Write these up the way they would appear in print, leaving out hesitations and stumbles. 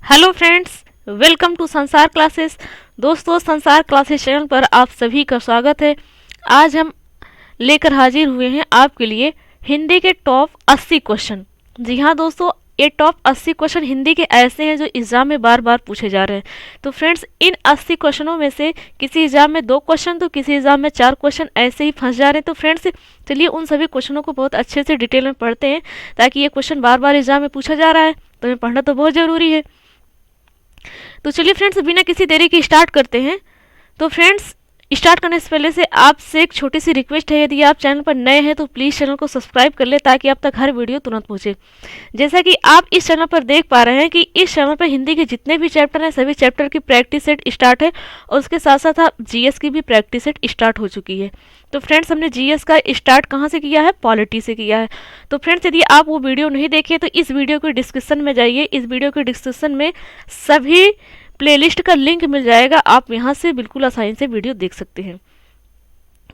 Hello friends, welcome to संसार classes. दोस्तों, संसार क्लासेस चैनल पर आप सभी का स्वागत है। आज हम लेकर हाजिर हुए हैं आपके लिए हिंदी के टॉप 80 क्वेश्चन। जी हाँ दोस्तों, ये टॉप 80 क्वेश्चन हिंदी के ऐसे हैं जो एग्जाम में बार बार पूछे जा रहे हैं। तो फ्रेंड्स, इन 80 क्वेश्चनों में से किसी एग्जाम में 2 क्वेश्चन तो किसी एग्जाम में 4 क्वेश्चन ऐसे ही फंस जा रहे हैं। तो फ्रेंड्स, चलिए उन सभी क्वेश्चनों को बहुत अच्छे से डिटेल में पढ़ते हैं, ताकि ये क्वेश्चन बार बार एग्जाम में पूछा जा रहा है तो हमें पढ़ना तो बहुत ज़रूरी है। तो चलिए फ्रेंड्स, बिना किसी देरी के स्टार्ट करते हैं। तो फ्रेंड्स, स्टार्ट करने से पहले से आपसे एक छोटी सी रिक्वेस्ट है, यदि आप चैनल पर नए हैं तो प्लीज़ चैनल को सब्सक्राइब कर ले, ताकि आप तक हर वीडियो तुरंत पहुंचे। जैसा कि आप इस चैनल पर देख पा रहे हैं कि इस चैनल पर हिंदी के जितने भी चैप्टर हैं सभी चैप्टर की प्रैक्टिस सेट स्टार्ट है, और उसके साथ साथ आप जीएस की भी प्रैक्टिस सेट स्टार्ट हो चुकी है। तो फ्रेंड्स, हमने जीएस का स्टार्ट कहाँ से किया है? पॉलिटी से किया है। तो फ्रेंड्स, यदि आप वो वीडियो नहीं देखे तो इस वीडियो के डिस्क्रिप्शन में जाइए। इस वीडियो के डिस्क्रिप्शन में सभी प्लेलिस्ट का लिंक मिल जाएगा, आप यहाँ से बिल्कुल आसानी से वीडियो देख सकते हैं।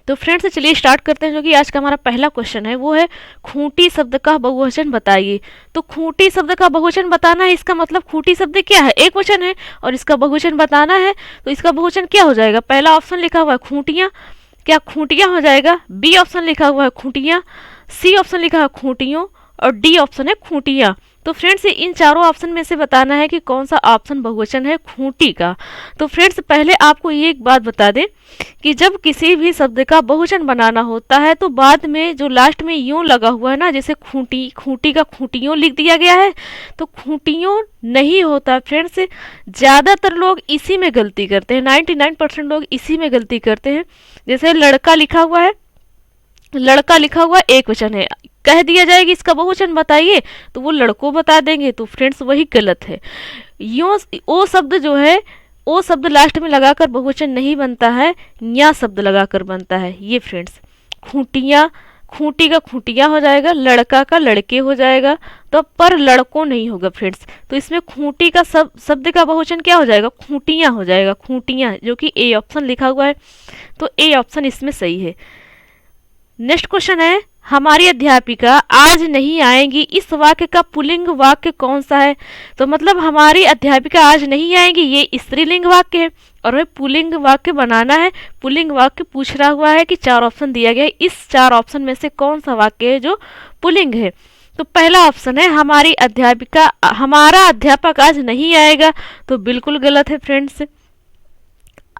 तो फ्रेंड्स, चलिए स्टार्ट करते हैं। जो कि आज का हमारा पहला क्वेश्चन है वो है खूंटी शब्द का बहुवचन बताइए। तो खूंटी शब्द का बहुवचन बताना है, इसका मतलब खूंटी शब्द क्या है? एक वचन है और इसका बहुवचन बताना है। तो इसका बहुवचन क्या हो जाएगा? पहला ऑप्शन लिखा हुआ है खूंटियाँ, क्या खूंटियाँ हो जाएगा? बी ऑप्शन लिखा हुआ है खूंटियाँ, सी ऑप्शन लिखा है खूंटियों, और डी ऑप्शन है खूंटियाँ। तो फ्रेंड्स, इन चारों ऑप्शन में से बताना है कि कौन सा ऑप्शन बहुवचन है खूंटी का। तो फ्रेंड्स, पहले आपको ये एक बात बता दें कि जब किसी भी शब्द का बहुवचन बनाना होता है तो बाद में जो लास्ट में यूं लगा हुआ है ना, जैसे खूंटी, खूंटी का खूंटियों लिख दिया गया है, तो खूंटियों नहीं होता फ्रेंड्स। ज़्यादातर लोग इसी में गलती करते हैं, 99% लोग इसी में गलती करते हैं। जैसे लड़का लिखा हुआ है, लड़का लिखा हुआ एक वचन है, कह दिया जाएगा इसका बहुवचन बताइए तो वो लड़कों बता देंगे। तो फ्रेंड्स, वही गलत है। यूं ओ शब्द जो है, ओ शब्द लास्ट में लगाकर बहुवचन नहीं बनता है, न्या शब्द लगाकर बनता है। ये फ्रेंड्स, खूंटियाँ, खूंटी का खूंटियाँ हो जाएगा, लड़का का लड़के हो जाएगा, तो पर लड़कों नहीं होगा फ्रेंड्स। तो इसमें खूंटी का शब्द का बहुवचन क्या हो जाएगा? खूंटियाँ हो जाएगा, खूंटियाँ, जो कि ए ऑप्शन लिखा हुआ है। तो ए ऑप्शन इसमें सही है। नेक्स्ट क्वेश्चन है, हमारी अध्यापिका आज नहीं आएंगी, इस वाक्य का पुल्लिंग वाक्य कौन सा है? तो मतलब हमारी अध्यापिका आज नहीं आएंगी, ये स्त्रीलिंग वाक्य है और हमें पुल्लिंग वाक्य बनाना है। पुल्लिंग वाक्य पूछ रहा हुआ है कि 4 ऑप्शन दिया गया है, इस 4 ऑप्शन में से कौन सा वाक्य है जो पुल्लिंग है? तो पहला ऑप्शन है हमारी अध्यापिका, हमारा अध्यापक आज नहीं आएगा, तो बिल्कुल गलत है फ्रेंड्स।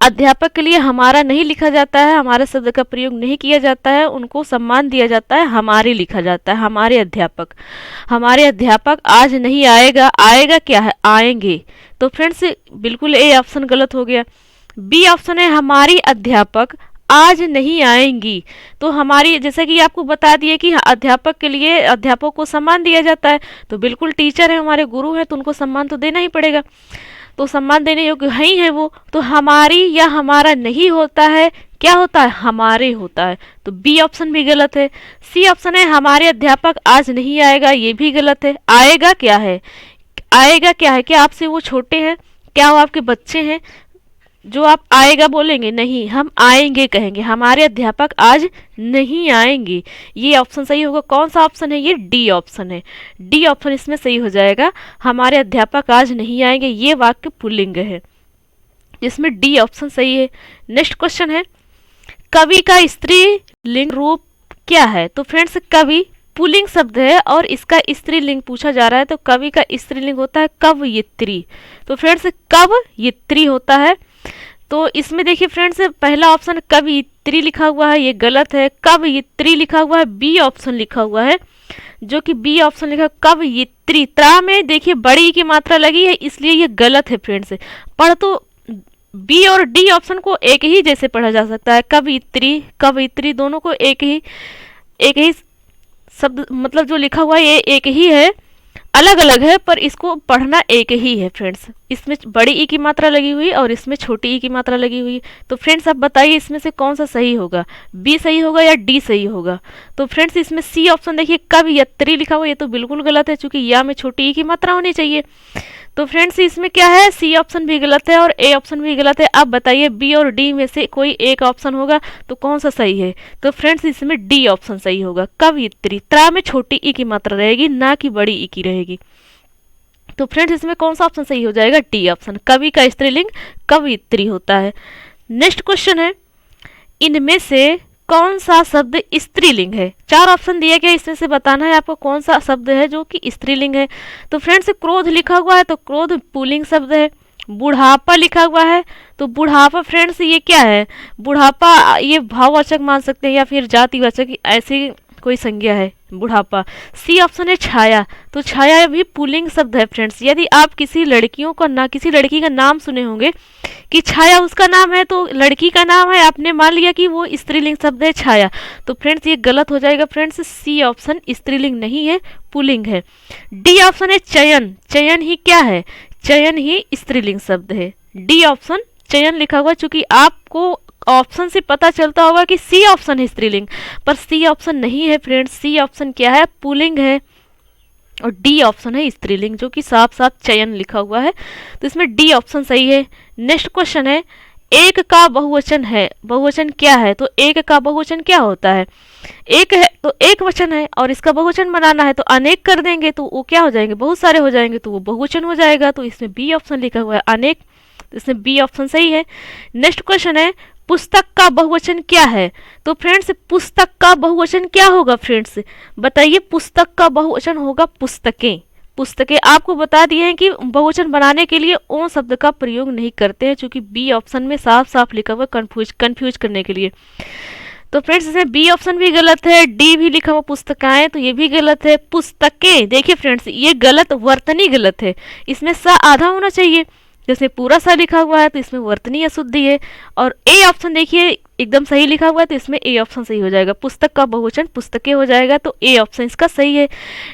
अध्यापक के लिए हमारा नहीं लिखा जाता है, हमारे शब्द का प्रयोग नहीं किया जाता है, उनको सम्मान दिया जाता है, हमारे लिखा जाता है, हमारे अध्यापक। हमारे अध्यापक आज नहीं आएगा, आएगा क्या है? आएंगे। तो फ्रेंड्स, बिल्कुल ए ऑप्शन गलत हो गया। बी ऑप्शन है हमारी अध्यापक आज नहीं आएंगी। तो हमारी, जैसे कि आपको बता दिए कि अध्यापक के लिए अध्यापकों को सम्मान दिया जाता है, तो बिल्कुल टीचर है, हमारे गुरु हैं, तो उनको सम्मान तो देना ही पड़ेगा, तो सम्मान देने योग्य ही है वो। तो हमारी या हमारा नहीं होता है, क्या होता है? हमारे होता है। तो बी ऑप्शन भी गलत है। सी ऑप्शन है हमारे अध्यापक आज नहीं आएगा, ये भी गलत है। आएगा क्या है? आएगा क्या है? क्या आपसे वो छोटे हैं? क्या वो आपके बच्चे हैं जो आप आएगा बोलेंगे? नहीं, हम आएंगे कहेंगे। हमारे अध्यापक आज नहीं आएंगे, ये ऑप्शन सही होगा। कौन सा ऑप्शन है? ये डी ऑप्शन है। डी ऑप्शन इसमें सही हो जाएगा, हमारे अध्यापक आज नहीं आएंगे, ये वाक्य पुल्लिंग है, जिसमें डी ऑप्शन सही है। नेक्स्ट क्वेश्चन है, कवि का स्त्रीलिंग रूप क्या है? तो फ्रेंड्स, कवि पुल्लिंग शब्द है और इसका स्त्रीलिंग पूछा जा रहा है, तो कवि का स्त्रीलिंग होता है कवयित्री। तो फ्रेंड्स, कवयित्री होता है। तो इसमें देखिए फ्रेंड्स, पहला ऑप्शन कवयित्री लिखा हुआ है, ये गलत है। कवयित्री लिखा हुआ है, बी ऑप्शन लिखा हुआ है, जो कि बी ऑप्शन लिखा कवयित्री। त्रा में देखिए बड़ी की मात्रा लगी है, इसलिए ये गलत है फ्रेंड्स। पढ़ तो बी और डी ऑप्शन को एक ही जैसे पढ़ा जा सकता है, कवयित्री, कवयित्री दोनों को एक ही शब्द, मतलब जो लिखा हुआ है ये एक ही है, अलग अलग है, पर इसको पढ़ना एक ही है फ्रेंड्स। इसमें बड़ी ई की मात्रा लगी हुई और इसमें छोटी ई की मात्रा लगी हुई। तो फ्रेंड्स, आप बताइए इसमें से कौन सा सही होगा? बी सही होगा या डी सही होगा? तो फ्रेंड्स, इसमें सी ऑप्शन देखिए कवयित्री लिखा हुआ, ये तो बिल्कुल गलत है, क्योंकि या में छोटी ई की मात्रा होनी चाहिए। तो फ्रेंड्स, इसमें क्या है? सी ऑप्शन भी गलत है और ए ऑप्शन भी गलत है। अब बताइए बी और डी में से कोई एक ऑप्शन होगा तो कौन सा सही है? तो फ्रेंड्स, इसमें डी ऑप्शन सही होगा, कवयित्री। त्रा में छोटी ई की मात्रा रहेगी, ना कि बड़ी ई की रहेगी। तो फ्रेंड्स इसमें कौन सा ऑप्शन सही हो जाएगा? डी ऑप्शन, कवि का स्त्रीलिंग कवियत्री होता है। नेक्स्ट क्वेश्चन है, इनमें से कौन सा शब्द स्त्रीलिंग है? 4 ऑप्शन दिया गया, इसमें से बताना है आपको कौन सा शब्द है जो कि स्त्रीलिंग है। तो फ्रेंड्स क्रोध लिखा हुआ है तो क्रोध पुल्लिंग शब्द है। बुढ़ापा लिखा हुआ है तो बुढ़ापा फ्रेंड्स ये क्या है? बुढ़ापा ये भाववाचक मान सकते हैं या फिर जातिवाचक, ऐसी कोई संज्ञा है बुढ़ापा। सी ऑप्शन है छाया, तो छाया भी पुल्लिंग शब्द है फ्रेंड्स। यदि आप किसी लड़कियों का ना किसी लड़की का नाम सुने होंगे कि छाया उसका नाम है, तो लड़की का नाम है, आपने मान लिया कि वो स्त्रीलिंग शब्द है छाया, तो फ्रेंड्स ये गलत हो जाएगा फ्रेंड्स। सी ऑप्शन स्त्रीलिंग नहीं है, पुल्लिंग है। डी ऑप्शन है चयन, चयन ही क्या है? चयन ही स्त्रीलिंग शब्द है। डी ऑप्शन चयन लिखा हुआ, चूंकि आपको ऑप्शन से पता चलता होगा कि सी ऑप्शन है स्त्रीलिंग, पर सी ऑप्शन नहीं है फ्रेंड्स। सी ऑप्शन क्या है? पुल्लिंग है, और डी ऑप्शन है स्त्रीलिंग, जो कि साफ साफ चयन लिखा हुआ है, तो इसमें डी ऑप्शन सही है। नेक्स्ट क्वेश्चन है, एक का बहुवचन है, बहुवचन क्या है? तो एक का बहुवचन क्या होता है? एक है तो एक वचन है, और इसका बहुवचन बनाना है तो अनेक कर देंगे, तो वो क्या हो जाएंगे? बहुत सारे हो जाएंगे, तो वो बहुवचन हो जाएगा, तो इसमें बी ऑप्शन लिखा हुआ है अनेक, तो इसमें बी ऑप्शन सही है। नेक्स्ट क्वेश्चन है, पुस्तक का बहुवचन क्या है? तो फ्रेंड्स पुस्तक का बहुवचन क्या होगा फ्रेंड्स? बताइए। पुस्तक का बहुवचन होगा पुस्तकें। पुस्तकें आपको बता दिए हैं कि बहुवचन बनाने के लिए ओ शब्द का प्रयोग नहीं करते हैं, क्योंकि बी ऑप्शन में साफ साफ लिखा हुआ कंफ्यूज करने के लिए। तो फ्रेंड्स इसमें बी ऑप्शन भी गलत है। डी भी लिखा हुआ पुस्तकाएं, तो ये भी गलत है। पुस्तकें, देखिए फ्रेंड्स ये गलत, वर्तनी गलत है, इसमें सा आधा होना चाहिए, जैसे पूरा सा लिखा हुआ है तो इसमें वर्तनी अशुद्धि है। और ए ऑप्शन देखिए एकदम सही लिखा हुआ है, तो इसमें ए ऑप्शन सही हो जाएगा। पुस्तक का बहुवचन पुस्तकें हो जाएगा, तो ए ऑप्शन इसका सही है।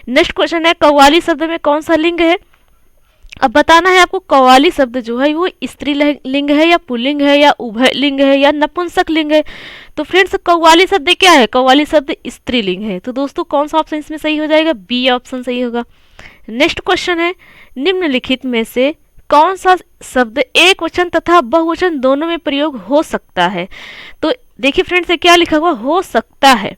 नेक्स्ट क्वेश्चन है, कव्वाली शब्द में कौन सा लिंग है? अब बताना है आपको कव्वाली शब्द जो है वो स्त्रीलिंग है या पुल्लिंग है या उभय लिंग है या नपुंसक लिंग है? तो फ्रेंड्स कव्वाली शब्द क्या है? कव्वाली शब्द स्त्रीलिंग है, तो दोस्तों कौन सा ऑप्शन इसमें सही हो जाएगा? बी ऑप्शन सही होगा। नेक्स्ट क्वेश्चन है, निम्नलिखित में से कौन सा शब्द एक वचन तथा बहुवचन दोनों में प्रयोग हो सकता है? तो देखिए फ्रेंड्स क्या लिखा हुआ? हो सकता है।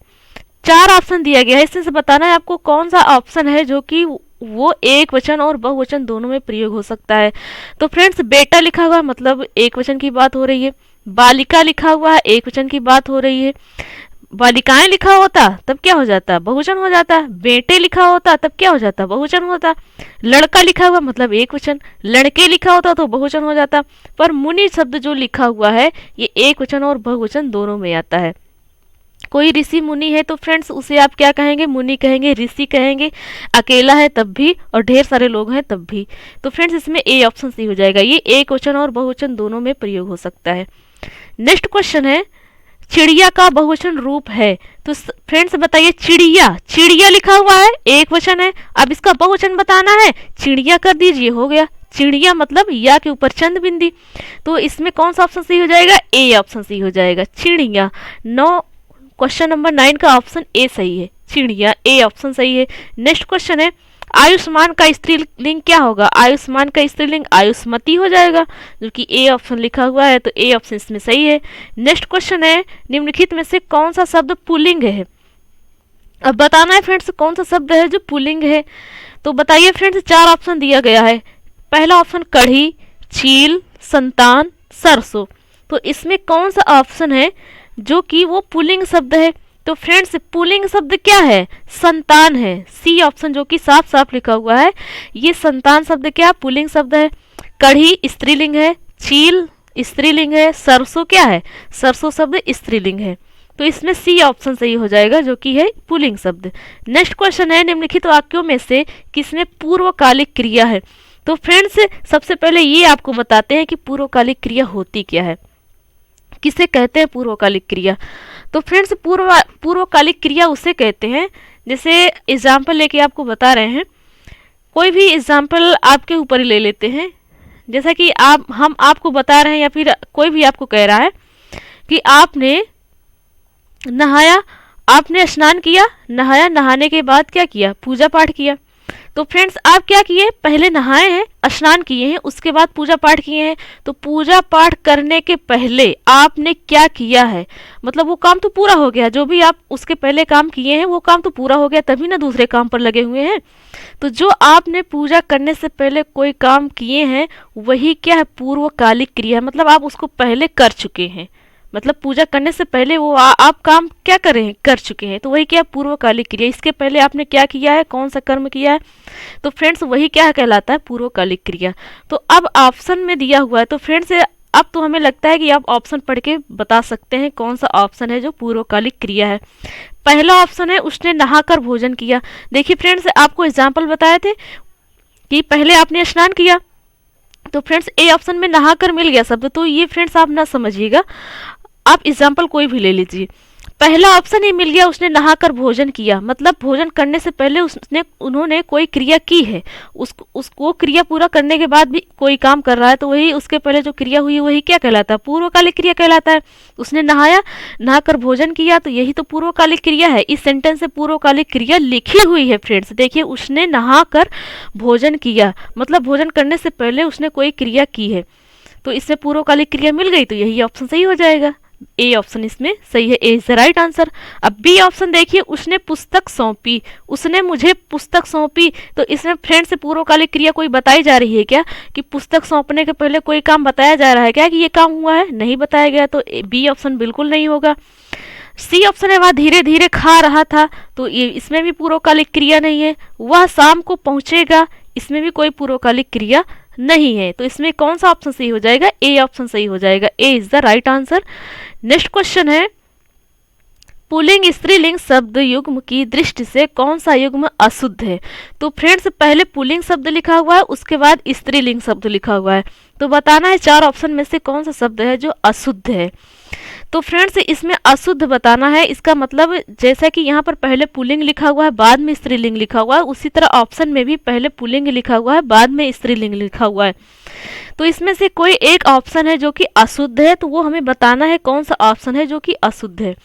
4 ऑप्शन दिया गया है, इसमें से बताना है आपको कौन सा ऑप्शन है जो कि वो एक वचन और बहुवचन दोनों में प्रयोग हो सकता है। तो फ्रेंड्स बेटा लिखा हुआ मतलब एक वचन की बात हो रही है। बालिका लिखा हुआ है, एक वचन की बात हो रही है। बालिकाएं लिखा होता तब क्या हो जाता? बहुवचन हो जाता। बेटे लिखा होता तब क्या हो जाता? बहुवचन होता। लड़का लिखा हुआ मतलब एक वचन, लड़के लिखा होता तो बहुवचन हो जाता। पर मुनि शब्द जो लिखा हुआ है ये एक वचन और बहुवचन दोनों में आता है। कोई ऋषि मुनि है तो फ्रेंड्स उसे आप क्या कहेंगे? मुनि कहेंगे, ऋषि कहेंगे। अकेला है तब भी, और ढेर सारे लोग हैं तब भी। तो फ्रेंड्स इसमें ए ऑप्शन सही हो जाएगा, ये एक वचन और बहुवचन दोनों में प्रयोग हो सकता है। नेक्स्ट क्वेश्चन है, चिड़िया का बहुवचन रूप है। तो फ्रेंड्स बताइए, चिड़िया, चिड़िया लिखा हुआ है एक वचन है, अब इसका बहुवचन बताना है, चिड़िया कर दीजिए, हो गया। चिड़िया मतलब या के ऊपर चंद बिंदी, तो इसमें कौन सा ऑप्शन सही हो जाएगा? ए ऑप्शन सही हो जाएगा, चिड़िया। क्वेश्चन नंबर 9 का ऑप्शन ए सही है, चिड़िया, ए ऑप्शन सही है। नेक्स्ट क्वेश्चन है, आयुष्मान का स्त्रीलिंग क्या होगा? आयुष्मान का स्त्रीलिंग आयुष्मती हो जाएगा, जो कि ए ऑप्शन लिखा हुआ है, तो ए ऑप्शन इसमें सही है। नेक्स्ट क्वेश्चन है, निम्नलिखित में से कौन सा शब्द पुल्लिंग है? अब बताना है फ्रेंड्स कौन सा शब्द है जो पुल्लिंग है। तो बताइए फ्रेंड्स, 4 ऑप्शन दिया गया है। पहला ऑप्शन कढ़ी, चील, संतान, सरसों। तो इसमें कौन सा ऑप्शन है जो कि वो पुल्लिंग शब्द है? तो फ्रेंड्स पुल्लिंग शब्द क्या है? संतान है। सी ऑप्शन जो कि साफ साफ लिखा हुआ है, ये संतान शब्द क्या पुल्लिंग शब्द है। कढ़ी स्त्रीलिंग है, चील स्त्रीलिंग है, सरसों क्या है? सरसों शब्द स्त्रीलिंग है, तो इसमें सी ऑप्शन सही हो जाएगा जो कि है पुल्लिंग शब्द। नेक्स्ट क्वेश्चन है, निम्नलिखित वाक्यों में से किसमें पूर्वकालिक क्रिया है? तो फ्रेंड्स सबसे पहले ये आपको बताते हैं कि पूर्वकालिक क्रिया होती क्या है, किसे कहते हैं पूर्वकालिक क्रिया। तो फ्रेंड्स पूर्वकालिक क्रिया उसे कहते हैं, जैसे एग्जाम्पल लेके आपको बता रहे हैं, कोई भी एग्जाम्पल आपके ऊपर ही ले लेते हैं। जैसा कि हम आपको बता रहे हैं या फिर कोई भी आपको कह रहा है कि आपने नहाया, आपने स्नान किया, नहाया, नहाने के बाद क्या किया? पूजा पाठ किया। तो फ्रेंड्स आप क्या किए, पहले नहाए हैं, स्नान किए हैं, उसके बाद पूजा पाठ किए हैं। तो पूजा पाठ करने के पहले आपने क्या किया है, मतलब वो काम तो पूरा हो गया, जो भी आप उसके पहले काम किए हैं वो काम तो पूरा हो गया, तभी ना दूसरे काम पर लगे हुए हैं। तो जो आपने पूजा करने से पहले कोई काम किए हैं वही क्या है, पूर्वकालिक क्रिया, मतलब आप उसको पहले कर चुके हैं। मतलब पूजा करने से पहले वो आप काम क्या कर रहे हैं, कर चुके हैं, तो वही क्या, पूर्वकालिक क्रिया। इसके पहले आपने क्या किया है, कौन सा कर्म किया है, तो फ्रेंड्स वही क्या कहलाता है, पूर्वकालिक क्रिया। तो अब ऑप्शन में दिया हुआ है, तो फ्रेंड्स अब तो हमें लगता है कि आप ऑप्शन पढ़ के बता सकते हैं कौन सा ऑप्शन है जो पूर्वकालिक क्रिया है। पहला ऑप्शन है उसने नहाकर भोजन किया। देखिए फ्रेंड्स आपको एग्जाम्पल बताए थे कि पहले आपने स्नान किया, तो फ्रेंड्स ए ऑप्शन में नहाकर मिल गया शब्द, तो ये फ्रेंड्स आप ना समझिएगा, आप एग्जाम्पल कोई भी ले लीजिए। पहला ऑप्शन ही मिल गया, उसने नहाकर भोजन किया, मतलब भोजन करने से पहले उन्होंने कोई क्रिया की है, उसको क्रिया पूरा करने के बाद भी कोई काम कर रहा है, तो वही उसके पहले जो क्रिया हुई वही क्या कहलाता है, पूर्वकालिक क्रिया कहलाता है। उसने नहाया, नहाकर भोजन किया, तो यही तो पूर्वकालिक क्रिया है। इस सेंटेंस से पूर्वकालिक क्रिया लिखी हुई है फ्रेंड्स, देखिए उसने नहाकर भोजन किया, मतलब भोजन करने से पहले उसने कोई क्रिया की है, तो इससे पूर्वकालिक क्रिया मिल गई, तो यही ऑप्शन सही हो जाएगा। ए ऑप्शन इसमें सही है, ए इज द राइट आंसर। अब बी ऑप्शन देखिए, उसने पुस्तक सौंपी, उसने मुझे पुस्तक सौंपी, तो इसमें फ्रेंड से पूर्वकालिक क्रिया कोई बताई जा रही है क्या, कि पुस्तक सौंपने के पहले कोई काम बताया जा रहा है क्या कि ये काम हुआ है, नहीं बताया गया, तो बी ऑप्शन बिल्कुल नहीं होगा। सी ऑप्शन है वह धीरे धीरे खा रहा था, तो ये इसमें भी पूर्वकालिक क्रिया नहीं है। वह शाम को पहुंचेगा, इसमें भी कोई पूर्वकालिक क्रिया नहीं है, तो इसमें कौन सा ऑप्शन सही हो जाएगा, ए ऑप्शन सही हो जाएगा, A is the right answer. Next question है, पुल्लिंग स्त्रीलिंग शब्द युग्म की दृष्टि से कौन सा युग्म अशुद्ध है। तो फ्रेंड्स पहले पुल्लिंग शब्द लिखा हुआ है, उसके बाद स्त्रीलिंग शब्द लिखा हुआ है, तो बताना है चार ऑप्शन में से कौन सा शब्द है जो अशुद्ध है। तो फ्रेंड्स इसमें अशुद्ध बताना है, इसका मतलब जैसा कि यहाँ पर पहले पुल्लिंग लिखा हुआ है बाद में स्त्रीलिंग लिखा हुआ है, उसी तरह ऑप्शन में भी पहले पुल्लिंग लिखा हुआ है बाद में स्त्रीलिंग लिखा हुआ है, तो इसमें से कोई एक ऑप्शन है जो कि अशुद्ध है, तो वो हमें बताना है कौन सा ऑप्शन है जो कि अशुद्ध है।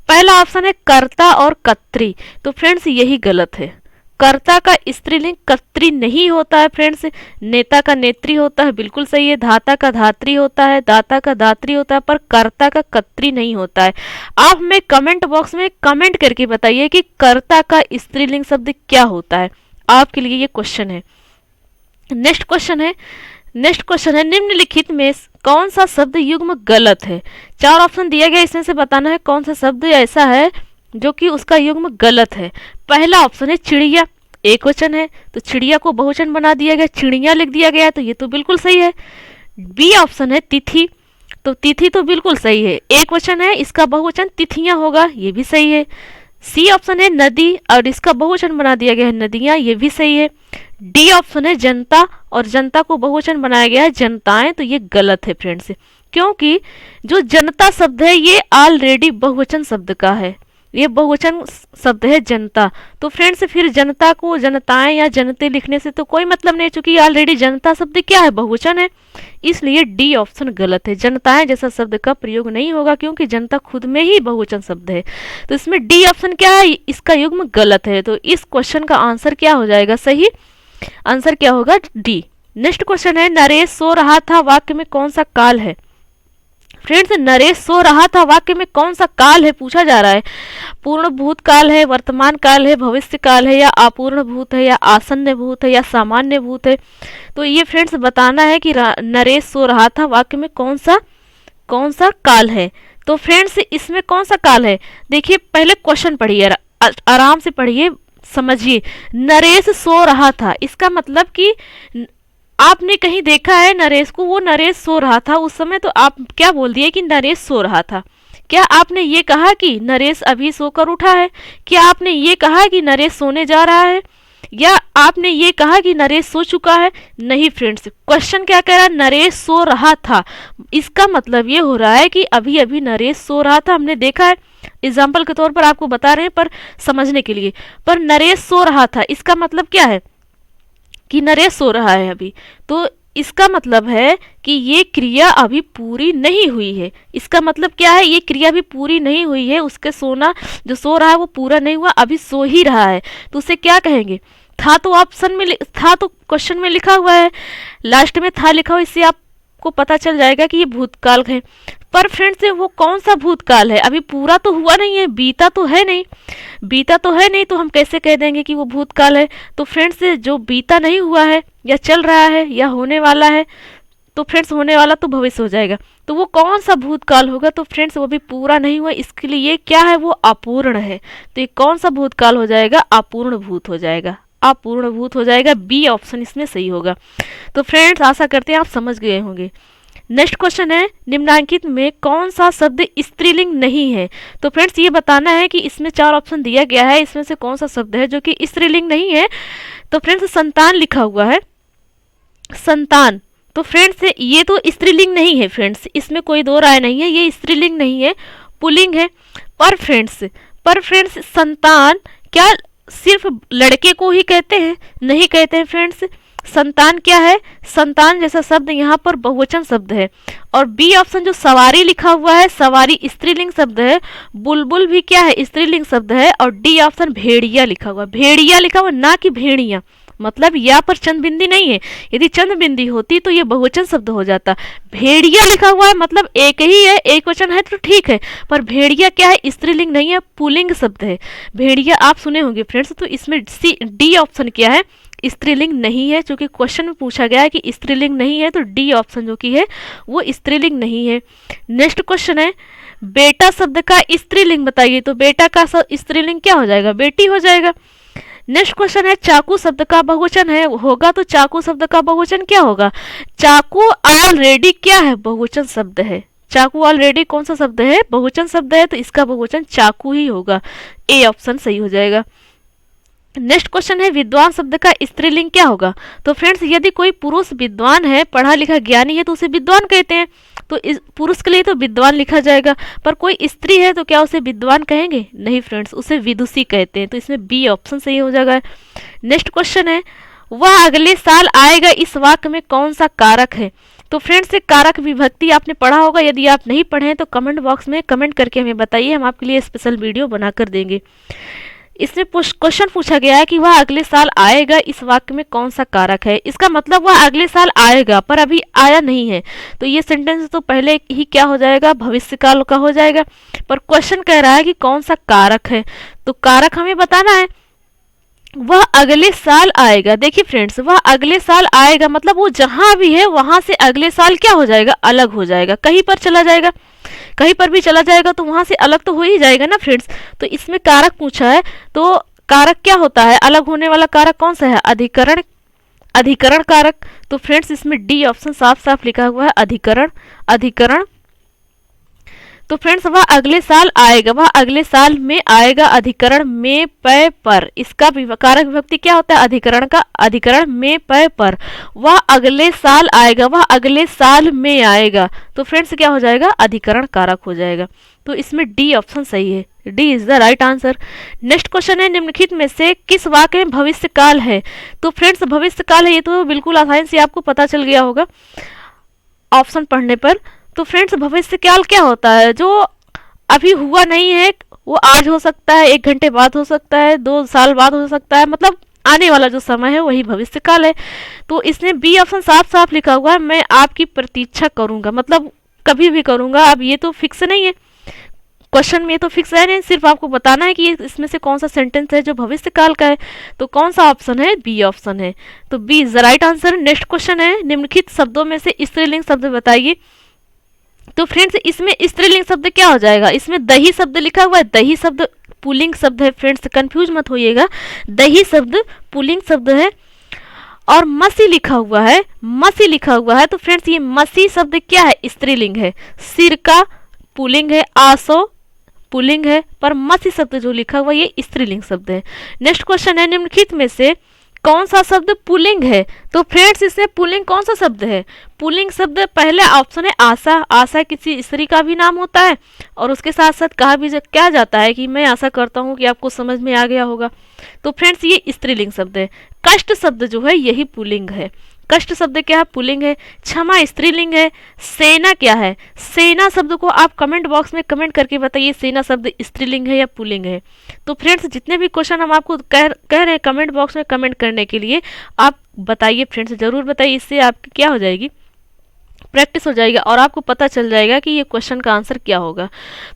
पहला ऑप्शन है कर्ता और कर्त्री, तो फ्रेंड्स यही गलत है। कर्ता का स्त्रीलिंग कर्त्री नहीं होता है फ्रेंड्स, नेता का नेत्री होता है, बिल्कुल सही है। धाता का धात्री होता है, दाता का दात्री होता है, पर कर्ता का कर्त्री नहीं होता है। आप हमें कमेंट बॉक्स में कमेंट करके बताइए कि कर्ता का स्त्रीलिंग शब्द क्या होता है, आपके लिए ये क्वेश्चन है। नेक्स्ट क्वेश्चन है निम्नलिखित में कौन सा शब्द युग्म गलत है। चार ऑप्शन दिया गया, इसमें से बताना है कौन सा शब्द ऐसा है जो कि उसका युग्म गलत है। पहला ऑप्शन है चिड़िया, एक वचन है तो चिड़िया को बहुवचन बना दिया गया, चिड़िया लिख दिया गया, तो ये तो बिल्कुल सही है। बी ऑप्शन है तिथि, तो तिथि तो बिल्कुल सही है, एक वचन है, इसका बहुवचन तिथियां होगा, ये भी सही है। सी ऑप्शन है नदी और इसका बहुवचन बना दिया गया है नदियां, ये भी सही है। डी ऑप्शन है जनता और जनता को बहुवचन बनाया गया है जनताएं, तो ये गलत है फ्रेंड्स, क्योंकि जो जनता शब्द है ये ऑलरेडी बहुवचन शब्द का है, ये बहुवचन शब्द है जनता, तो फ्रेंड्स फिर जनता को जनताएं या जनते लिखने से तो कोई मतलब नहीं, चूंकि ऑलरेडी जनता शब्द क्या है, बहुवचन है, इसलिए डी ऑप्शन गलत है। जनताएं जैसा शब्द का प्रयोग नहीं होगा क्योंकि जनता खुद में ही बहुवचन शब्द है, तो इसमें डी ऑप्शन क्या है, इसका युग्म गलत है, तो इस क्वेश्चन का आंसर क्या हो जाएगा, सही आंसर क्या होगा, डी। नेक्स्ट क्वेश्चन है नरेश सो रहा था वाक्य में कौन सा काल है। फ्रेंड्स नरेश सो रहा था वाक्य में कौन सा काल है पूछा जा रहा है, पूर्ण भूत काल है, वर्तमान काल है, भविष्य काल है, या अपूर्ण भूत है, या आसन्न भूत है, या सामान्य भूत है। तो ये फ्रेंड्स बताना है कि नरेश सो रहा था वाक्य में कौन सा काल है। तो फ्रेंड्स इसमें कौन सा काल है, देखिए पहले क्वेश्चन पढ़िए, आराम से पढ़िए, समझिए। नरेश सो रहा था, इसका मतलब कि आपने कहीं देखा है नरेश को, वो नरेश सो रहा था उस समय, तो आप क्या बोल दिए कि नरेश सो रहा था। क्या आपने ये कहा कि नरेश अभी सोकर उठा है, क्या आपने ये कहा कि नरेश सोने जा रहा है, या आपने ये कहा कि नरेश सो चुका है, नहीं फ्रेंड्स, क्वेश्चन क्या कह रहा है, नरेश सो रहा था, इसका मतलब ये हो रहा है कि अभी अभी नरेश सो रहा था, हमने देखा है, एग्जाम्पल के तौर पर आपको बता रहे हैं पर समझने के लिए, पर नरेश सो रहा था इसका मतलब क्या है कि नरेश सो रहा है अभी, तो इसका मतलब है कि ये क्रिया अभी पूरी नहीं हुई है। इसका मतलब क्या है, ये क्रिया भी पूरी नहीं हुई है, उसके सोना जो सो रहा है वो पूरा नहीं हुआ, अभी सो ही रहा है, तो उसे क्या कहेंगे, था तो ऑप्शन में था तो क्वेश्चन में लिखा हुआ है, लास्ट में था लिखा हुआ, इससे आपको पता चल जाएगा कि ये भूतकाल है। पर फ्रेंड्स वो कौन सा भूतकाल है, अभी पूरा तो हुआ नहीं है, बीता तो है नहीं, बीता तो है नहीं, तो हम कैसे कह देंगे कि वो भूतकाल है। तो फ्रेंड्स जो बीता नहीं हुआ है या चल रहा है या होने वाला है, तो फ्रेंड्स होने वाला तो भविष्य हो जाएगा, तो वो कौन सा भूतकाल होगा, तो फ्रेंड्स वो भी पूरा नहीं हुआ, इसके लिए ये क्या है, वो अपूर्ण है। तो ये कौन सा भूतकाल हो जाएगा, अपूर्ण भूत हो जाएगा, अपूर्ण भूत हो जाएगा। बी ऑप्शन इसमें सही होगा। तो फ्रेंड्स आशा करते हैं आप समझ गए होंगे। नेक्स्ट क्वेश्चन है, निम्नलिखित में कौन सा शब्द स्त्रीलिंग नहीं है। तो फ्रेंड्स ये बताना है कि इसमें 4 ऑप्शन दिया गया है, इसमें से कौन सा शब्द है जो कि स्त्रीलिंग नहीं है। तो फ्रेंड्स संतान लिखा हुआ है, संतान, तो फ्रेंड्स ये तो स्त्रीलिंग नहीं है फ्रेंड्स, इसमें कोई दो राय नहीं है, ये स्त्रीलिंग नहीं है, पुल्लिंग है। पर फ्रेंड्स संतान क्या सिर्फ लड़के को ही कहते हैं, नहीं कहते हैं फ्रेंड्स। संतान क्या है, संतान जैसा शब्द यहाँ पर बहुवचन शब्द है। और बी ऑप्शन जो सवारी लिखा हुआ है, सवारी स्त्रीलिंग शब्द है, बुलबुल भी क्या है, स्त्रीलिंग शब्द है। और डी ऑप्शन भेड़िया लिखा हुआ, भेड़िया लिखा हुआ ना कि भेड़िया, मतलब यहाँ पर चंद बिंदी नहीं है, यदि चंद बिंदी होती तो ये बहुवचन शब्द हो जाता। भेड़िया लिखा हुआ है मतलब एक ही है, एक वचन है तो ठीक है, पर भेड़िया क्या है, स्त्रीलिंग नहीं है, पुल्लिंग शब्द है। भेड़िया आप सुने होंगे फ्रेंड्स। तो इसमें सी डी ऑप्शन क्या है, स्त्रीलिंग नहीं है, क्योंकि क्वेश्चन में पूछा गया है कि स्त्रीलिंग नहीं है, तो डी ऑप्शन जो कि है वो स्त्रीलिंग नहीं है। नेक्स्ट क्वेश्चन है, बेटा शब्द का स्त्रीलिंग बताइए। तो बेटा का स्त्रीलिंग क्या हो जाएगा, बेटी हो जाएगा। नेक्स्ट क्वेश्चन है, चाकू शब्द का बहुवचन है होगा, तो चाकू शब्द का बहुवचन क्या होगा, चाकू ऑलरेडी क्या है, बहुवचन शब्द है। चाकू ऑलरेडी कौन सा शब्द है, बहुवचन शब्द है, तो इसका बहुवचन चाकू ही होगा, ए ऑप्शन सही हो जाएगा। नेक्स्ट क्वेश्चन है, विद्वान शब्द का स्त्रीलिंग क्या होगा। तो फ्रेंड्स यदि कोई पुरुष विद्वान है, पढ़ा लिखा ज्ञानी है, तो उसे विद्वान कहते हैं, तो इस पुरुष के लिए तो विद्वान लिखा जाएगा। पर कोई स्त्री है तो क्या उसे विद्वान कहेंगे, नहीं फ्रेंड्स, उसे विदुषी कहते हैं, तो इसमें बी ऑप्शन सही हो जाएगा। नेक्स्ट क्वेश्चन है, वह अगले साल आएगा, इस वाक्य में कौन सा कारक है। तो फ्रेंड्स कारक विभक्ति आपने पढ़ा होगा, यदि आप नहीं पढ़े हैं तो कमेंट बॉक्स में कमेंट करके हमें बताइए, हम आपके लिए स्पेशल वीडियो बनाकर देंगे। इसमें क्वेश्चन पूछा गया है कि वह अगले साल आएगा, इस वाक्य में कौन सा कारक है। इसका मतलब वह अगले साल आएगा पर अभी आया नहीं है, तो ये सेंटेंस तो पहले ही क्या हो जाएगा, भविष्य काल का हो जाएगा। पर क्वेश्चन कह रहा है कि कौन सा कारक है, तो कारक हमें बताना है। वह अगले साल आएगा, देखिए फ्रेंड्स वह अगले साल आएगा मतलब वो जहां भी है वहां से अगले साल क्या हो जाएगा, अलग हो जाएगा, कहीं पर चला जाएगा, कहीं पर भी चला जाएगा तो वहां से अलग तो हो ही जाएगा ना फ्रेंड्स। तो इसमें कारक पूछा है, तो कारक क्या होता है, अलग होने वाला कारक कौन सा है, अधिकरण, अधिकरण कारक। तो फ्रेंड्स इसमें डी ऑप्शन साफ साफ लिखा हुआ है, अधिकरण, अधिकरण। तो फ्रेंड्स वह अगले साल आएगा, वह अगले साल में आएगा, अधिकरण में पय पर, इसका कारक विभक्ति क्या होता है, अधिकरण का, अधिकरण में पय पर। वह अगले साल आएगा, वह अगले साल में आएगा, तो फ्रेंड्स क्या हो जाएगा, अधिकरण कारक हो जाएगा। तो इसमें डी ऑप्शन सही है, D is the right answer. Next question है, निम्नलिखित में से किस वाक्य में भविष्य काल है। तो फ्रेंड्स भविष्य काल है, ये तो बिल्कुल आसानी से आपको पता चल गया होगा ऑप्शन पढ़ने पर। तो फ्रेंड्स भविष्य काल क्या होता है, जो अभी हुआ नहीं है, वो आज हो सकता है, 1 घंटे बाद हो सकता है, 2 साल बाद हो सकता है, मतलब आने वाला जो समय है वही भविष्य काल है। तो इसने बी ऑप्शन साफ साफ लिखा हुआ है, मैं आपकी प्रतीक्षा करूंगा, मतलब कभी भी करूंगा। अब ये तो फिक्स नहीं है, क्वेश्चन में ये तो फिक्स है नहीं, सिर्फ आपको बताना है कि इसमें से कौन सा सेंटेंस है जो भविष्य काल का है। तो कौन सा ऑप्शन है, बी ऑप्शन है, तो B is the right answer. Next question है, निम्नलिखित शब्दों में से स्त्रीलिंग शब्द बताइए। तो फ्रेंड्स इसमें स्त्रीलिंग शब्द क्या हो जाएगा, इसमें दही शब्द लिखा हुआ है, दही शब्द पुल्लिंग शब्द है फ्रेंड्स, कंफ्यूज मत होइएगा, दही शब्द पुल्लिंग शब्द है। और मसी लिखा हुआ है, मसी लिखा हुआ है, तो फ्रेंड्स ये मसी शब्द क्या है, स्त्रीलिंग है। सिरका पुल्लिंग है, आसो पुल्लिंग है, पर मसी शब्द जो लिखा हुआ ये स्त्रीलिंग शब्द है। नेक्स्ट क्वेश्चन है, निम्नलिखित में से कौन सा शब्द पुल्लिंग है। तो फ्रेंड्स इसमें पुल्लिंग कौन सा शब्द है, पुल्लिंग शब्द पहले ऑप्शन है आशा, आशा किसी स्त्री का भी नाम होता है, और उसके साथ साथ कहा भी क्या जाता है कि मैं आशा करता हूँ कि आपको समझ में आ गया होगा। तो फ्रेंड्स ये स्त्रीलिंग शब्द है। कष्ट शब्द जो है यही पुल्लिंग है, कष्ट शब्द क्या है, पुल्लिंग है। क्षमा स्त्रीलिंग है। सेना क्या है, सेना शब्द को आप कमेंट बॉक्स में कमेंट करके बताइए सेना शब्द स्त्रीलिंग है या पुल्लिंग है। तो फ्रेंड्स जितने भी क्वेश्चन हम आपको कह रहे हैं कमेंट बॉक्स में कमेंट करने के लिए, आप बताइए फ्रेंड्स, जरूर बताइए। इससे आपकी क्या हो जाएगी, प्रैक्टिस हो जाएगा और आपको पता चल जाएगा कि ये क्वेश्चन का आंसर क्या होगा।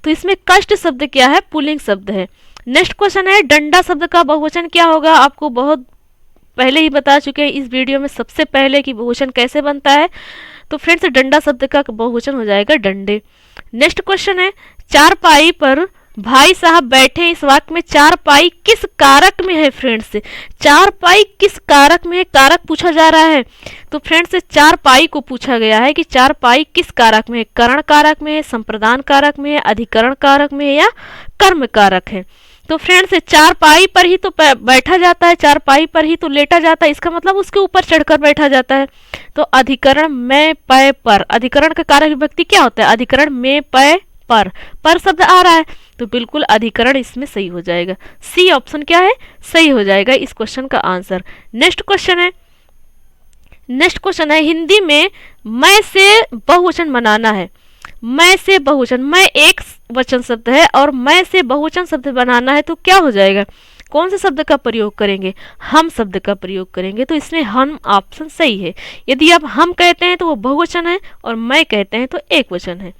तो इसमें कष्ट शब्द क्या है, पुल्लिंग शब्द है। नेक्स्ट क्वेश्चन है डंडा शब्द का बहुवचन क्या होगा। आपको बहुत पहले ही बता चुके हैं इस वीडियो में सबसे पहले कि बहुवचन कैसे बनता है। तो फ्रेंड्स डंडा शब्द का बहुवचन हो जाएगा डंडे। नेक्स्ट क्वेश्चन है चारपाई पर भाई साहब बैठे, इस वाक्य में चारपाई किस कारक में है। फ्रेंड्स चारपाई किस कारक में है, कारक पूछा जा रहा है। तो फ्रेंड्स चारपाई को पूछा गया है कि चारपाई किस कारक में है, करण कारक में है, संप्रदान कारक में है, अधिकरण कारक में है या कर्म कारक है। तो फ्रेंड्स चारपाई पर ही तो बैठा जाता है, चारपाई पर ही तो लेटा जाता है, इसका मतलब उसके ऊपर चढ़कर बैठा जाता है। तो अधिकरण में पय पर, अधिकरण का कारक विभक्ति क्या होता है, अधिकरण में पय पर शब्द आ रहा है, तो बिल्कुल अधिकरण इसमें सही हो जाएगा। सी ऑप्शन क्या है, सही हो जाएगा इस क्वेश्चन का आंसर। नेक्स्ट क्वेश्चन है हिंदी में मैं से बहुवचन बनाना है। मैं से बहुवचन, मैं एक वचन शब्द है और मैं से बहुवचन शब्द बनाना है, तो क्या हो जाएगा, कौन से शब्द का प्रयोग करेंगे, हम शब्द का प्रयोग करेंगे। तो इसमें हम ऑप्शन सही है। यदि आप हम कहते हैं तो वो बहुवचन है और मैं कहते हैं तो एक वचन है।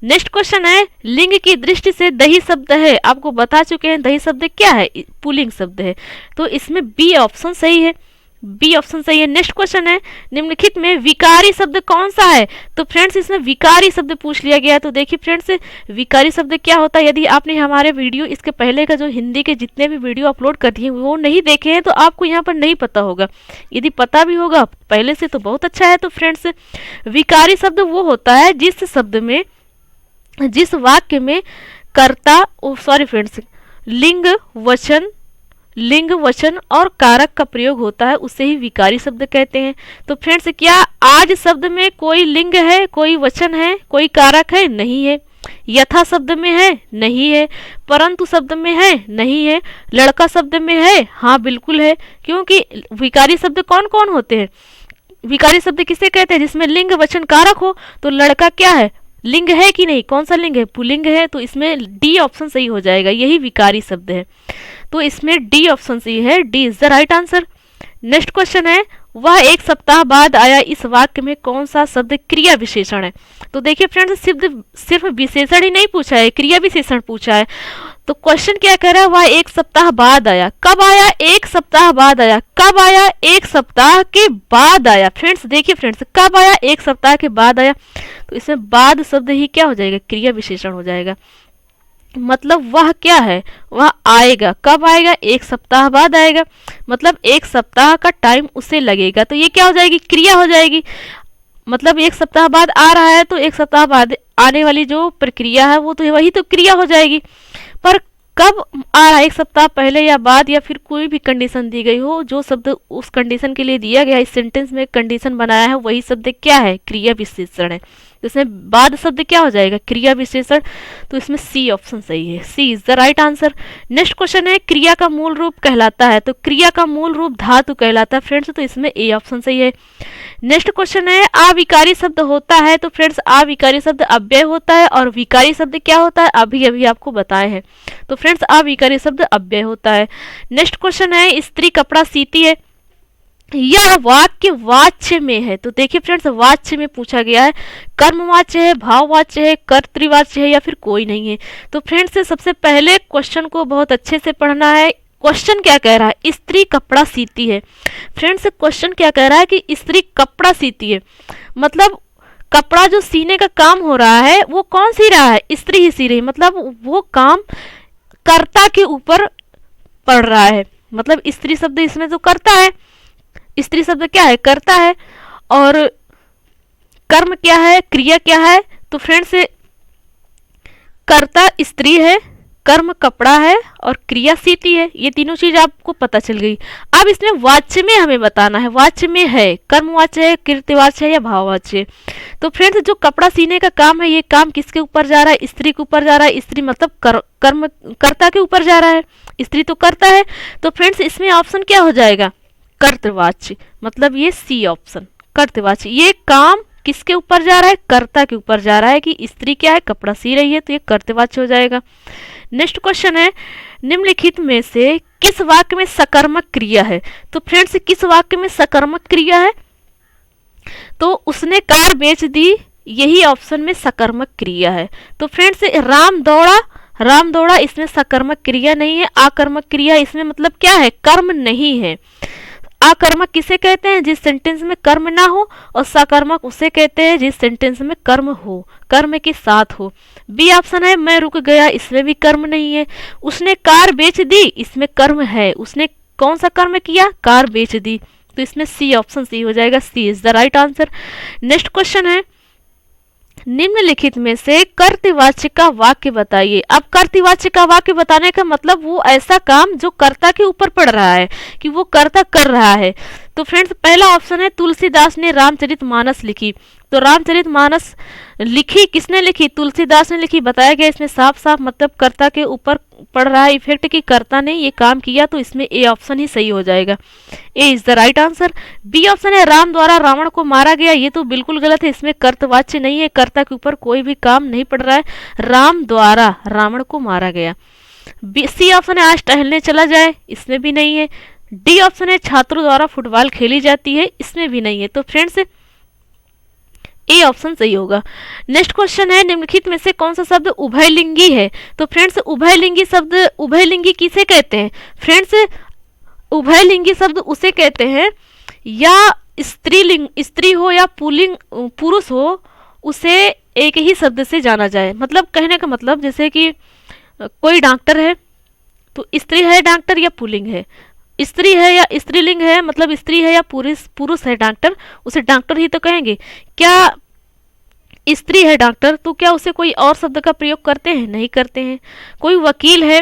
नेक्स्ट क्वेश्चन है लिंग की दृष्टि से दही शब्द है। आपको बता चुके हैं दही शब्द क्या है, पुल्लिंग शब्द है, तो इसमें बी ऑप्शन सही है, बी ऑप्शन सही है। नेक्स्ट क्वेश्चन है निम्नलिखित में विकारी शब्द कौन सा है। तो फ्रेंड्स इसमें विकारी शब्द पूछ लिया गया है। तो देखिए फ्रेंड्स विकारी शब्द क्या होता है, यदि आपने हमारे वीडियो इसके पहले का जो हिंदी के जितने भी वीडियो अपलोड कर दिए वो नहीं देखे हैं तो आपको यहाँ पर नहीं पता होगा। यदि पता भी होगा पहले से तो बहुत अच्छा है। तो फ्रेंड्स विकारी शब्द वो होता है जिस शब्द में, जिस वाक्य में कर्ता, सॉरी फ्रेंड्स, लिंग वचन और कारक का प्रयोग होता है, उसे ही विकारी शब्द कहते हैं। तो फ्रेंड्स क्या आज शब्द में कोई लिंग है, कोई वचन है, कोई कारक है, नहीं है। यथा शब्द में है, नहीं है। परंतु शब्द में है, नहीं है। लड़का शब्द में है, हाँ बिल्कुल है, क्योंकि विकारी शब्द कौन कौन होते हैं, विकारी शब्द किसे कहते हैं, जिसमें लिंग वचन कारक हो। तो लड़का क्या है, लिंग है कि नहीं, कौन सा लिंग है, पुल्लिंग है। तो इसमें डी ऑप्शन सही हो जाएगा, यही विकारी शब्द है। तो इसमें डी ऑप्शन सही है, D is the right answer. Next question है वह एक सप्ताह बाद आया, इस वाक्य में कौन सा शब्द क्रिया विशेषण है। तो देखिए फ्रेंड्स सिर्फ विशेषण ही नहीं पूछा है, क्रिया विशेषण पूछा है। तो क्वेश्चन क्या कह रहा है, वह एक सप्ताह बाद आया। कब आया, एक सप्ताह बाद आया। कब आया, एक सप्ताह के बाद आया। फ्रेंड्स देखिए फ्रेंड्स कब आया, एक सप्ताह के बाद आया। तो इसमें बाद शब्द ही क्या हो जाएगा, क्रिया विशेषण हो जाएगा। मतलब वह क्या है, वह आएगा। कब आएगा, एक सप्ताह बाद आएगा, मतलब एक सप्ताह का टाइम उसे लगेगा। तो ये क्या हो जाएगी, क्रिया हो जाएगी। मतलब एक सप्ताह बाद आ रहा है तो एक सप्ताह बाद आने वाली जो प्रक्रिया है वो तो वही तो क्रिया हो जाएगी। पर कब आ रहा है, एक सप्ताह पहले या बाद, या फिर कोई भी कंडीशन दी गई हो, जो शब्द उस कंडीशन के लिए दिया गया, इस सेंटेंस में कंडीशन बनाया है, वही शब्द क्या है, क्रिया विशेषण है। तो इसमें बाद शब्द क्या हो जाएगा, क्रिया विशेषण। तो इसमें सी ऑप्शन सही है, C is the right answer. Next question है क्रिया का मूल रूप कहलाता है। तो क्रिया का मूल रूप धातु कहलाता है फ्रेंड्स, तो इसमें ए ऑप्शन सही है। नेक्स्ट क्वेश्चन है अविकारी शब्द होता है। तो फ्रेंड्स अविकारी शब्द अव्यय होता है और विकारी शब्द क्या होता है, अभी अभी आपको बताए हैं। तो फ्रेंड्स अविकारी शब्द अव्यय होता है। नेक्स्ट क्वेश्चन है स्त्री कपड़ा सीती है, यह वाक्य वाच्य में है। तो देखिए फ्रेंड्स वाच्य में पूछा गया है, कर्मवाच्य है, भाववाच्य है, कर्तृवाच्य है या फिर कोई नहीं है। तो फ्रेंड्स सबसे पहले क्वेश्चन को बहुत अच्छे से पढ़ना है। क्वेश्चन क्या कह रहा है, स्त्री कपड़ा सीती है। फ्रेंड्स क्वेश्चन क्या कह रहा है कि स्त्री कपड़ा सीती है, मतलब कपड़ा जो सीने का काम हो रहा है वो कौन सी रहा है, स्त्री ही सी रही, मतलब वो काम कर्ता के ऊपर पड़ रहा है। मतलब स्त्री शब्द इसमें जो करता है, स्त्री शब्द क्या है, करता है, और कर्म क्या है, क्रिया क्या है। तो फ्रेंड्स कर्ता स्त्री है, कर्म कपड़ा है और क्रिया सीती है। ये तीनों चीज आपको पता चल गई। अब इसमें वाच्य में हमें बताना है, वाच्य में है, कर्मवाच्य है, कीर्तिवाच्य है या भाववाच्य। तो फ्रेंड्स जो कपड़ा सीने का काम है, ये काम किसके ऊपर जा रहा है, स्त्री के ऊपर जा रहा है। स्त्री मतलब कर्म कर्ता के ऊपर जा रहा है, स्त्री तो करता है। तो फ्रेंड्स इसमें ऑप्शन क्या हो जाएगा, कर्तृवाच्य, मतलब ये सी ऑप्शन कर्तवाची। ये काम किसके ऊपर जा रहा है? कर्ता के ऊपर जा रहा है कि स्त्री क्या है? कपड़ा सी रही है, तो ये कर्तवाची हो जाएगा। नेक्स्ट क्वेश्चन है, निम्नलिखित में से किस वाक्य में सकर्मक क्रिया है? तो फ्रेंड्स किस वाक्य में सकर्मक क्रिया है? तो उसने कार बेच दी, यही ऑप्शन में सकर्मक क्रिया है। तो फ्रेंड्स राम दौड़ा, राम दौड़ा इसमें सकर्मक क्रिया नहीं है, आकर्मक क्रिया इसमें मतलब क्या है? कर्म नहीं है। आकर्मक किसे कहते हैं? जिस सेंटेंस में कर्म ना हो, और सकर्मक उसे कहते हैं जिस सेंटेंस में कर्म हो, कर्म के साथ हो। बी ऑप्शन है, मैं रुक गया, इसमें भी कर्म नहीं है। उसने कार बेच दी, इसमें कर्म है। उसने कौन सा कर्म किया? कार बेच दी। तो इसमें सी ऑप्शन सी हो जाएगा, C is the right answer. Next question है, निम्नलिखित में से कर्तवाच्य का वाक्य बताइए। अब कर्तवाच्य का वाक्य बताने का मतलब वो ऐसा काम जो कर्ता के ऊपर पड़ रहा है, कि वो कर्ता कर रहा है। तो फ्रेंड्स पहला ऑप्शन है, तुलसीदास ने रामचरितमानस लिखी। तो रामचरितमानस लिखी किसने लिखी? तुलसीदास ने लिखी। बताया गया इसमें साफ साफ मतलब कर्ता के ऊपर पड़ रहा है इफेक्ट, कि कर्ता ने ये काम किया। तो इसमें ए ऑप्शन ही सही हो जाएगा, A is the right answer. B option है, राम द्वारा रावण को मारा गया। ये तो बिल्कुल गलत है, इसमें कर्तवाच्य नहीं है, कर्ता के ऊपर कोई भी काम नहीं पड़ रहा है, राम द्वारा रावण को मारा गया। सी ऑप्शन है, आज टहलने चला जाए, इसमें भी नहीं है। डी ऑप्शन है, छात्रों द्वारा फुटबॉल खेली जाती है, इसमें भी नहीं है। तो फ्रेंड्स ए ऑप्शन सही होगा। नेक्स्ट क्वेश्चन है, निम्नलिखित में से कौन सा शब्द उभयलिंगी है? तो फ्रेंड्स उभयलिंगी शब्द, उभयलिंगी किसे कहते हैं? फ्रेंड्स उभयलिंगी शब्द उसे कहते हैं, या स्त्रीलिंग, स्त्री हो या पुल्लिंग पुरुष हो, उसे एक ही शब्द से जाना जाए। मतलब कहने का मतलब जैसे कि कोई डॉक्टर है, तो स्त्री है डॉक्टर या पुल्लिंग है? स्त्री है या स्त्रीलिंग है, मतलब स्त्री है या पुरुष है डॉक्टर, उसे डॉक्टर ही तो कहेंगे। क्या स्त्री है डॉक्टर, तो क्या उसे कोई और शब्द का प्रयोग करते हैं? नहीं करते हैं। कोई वकील है,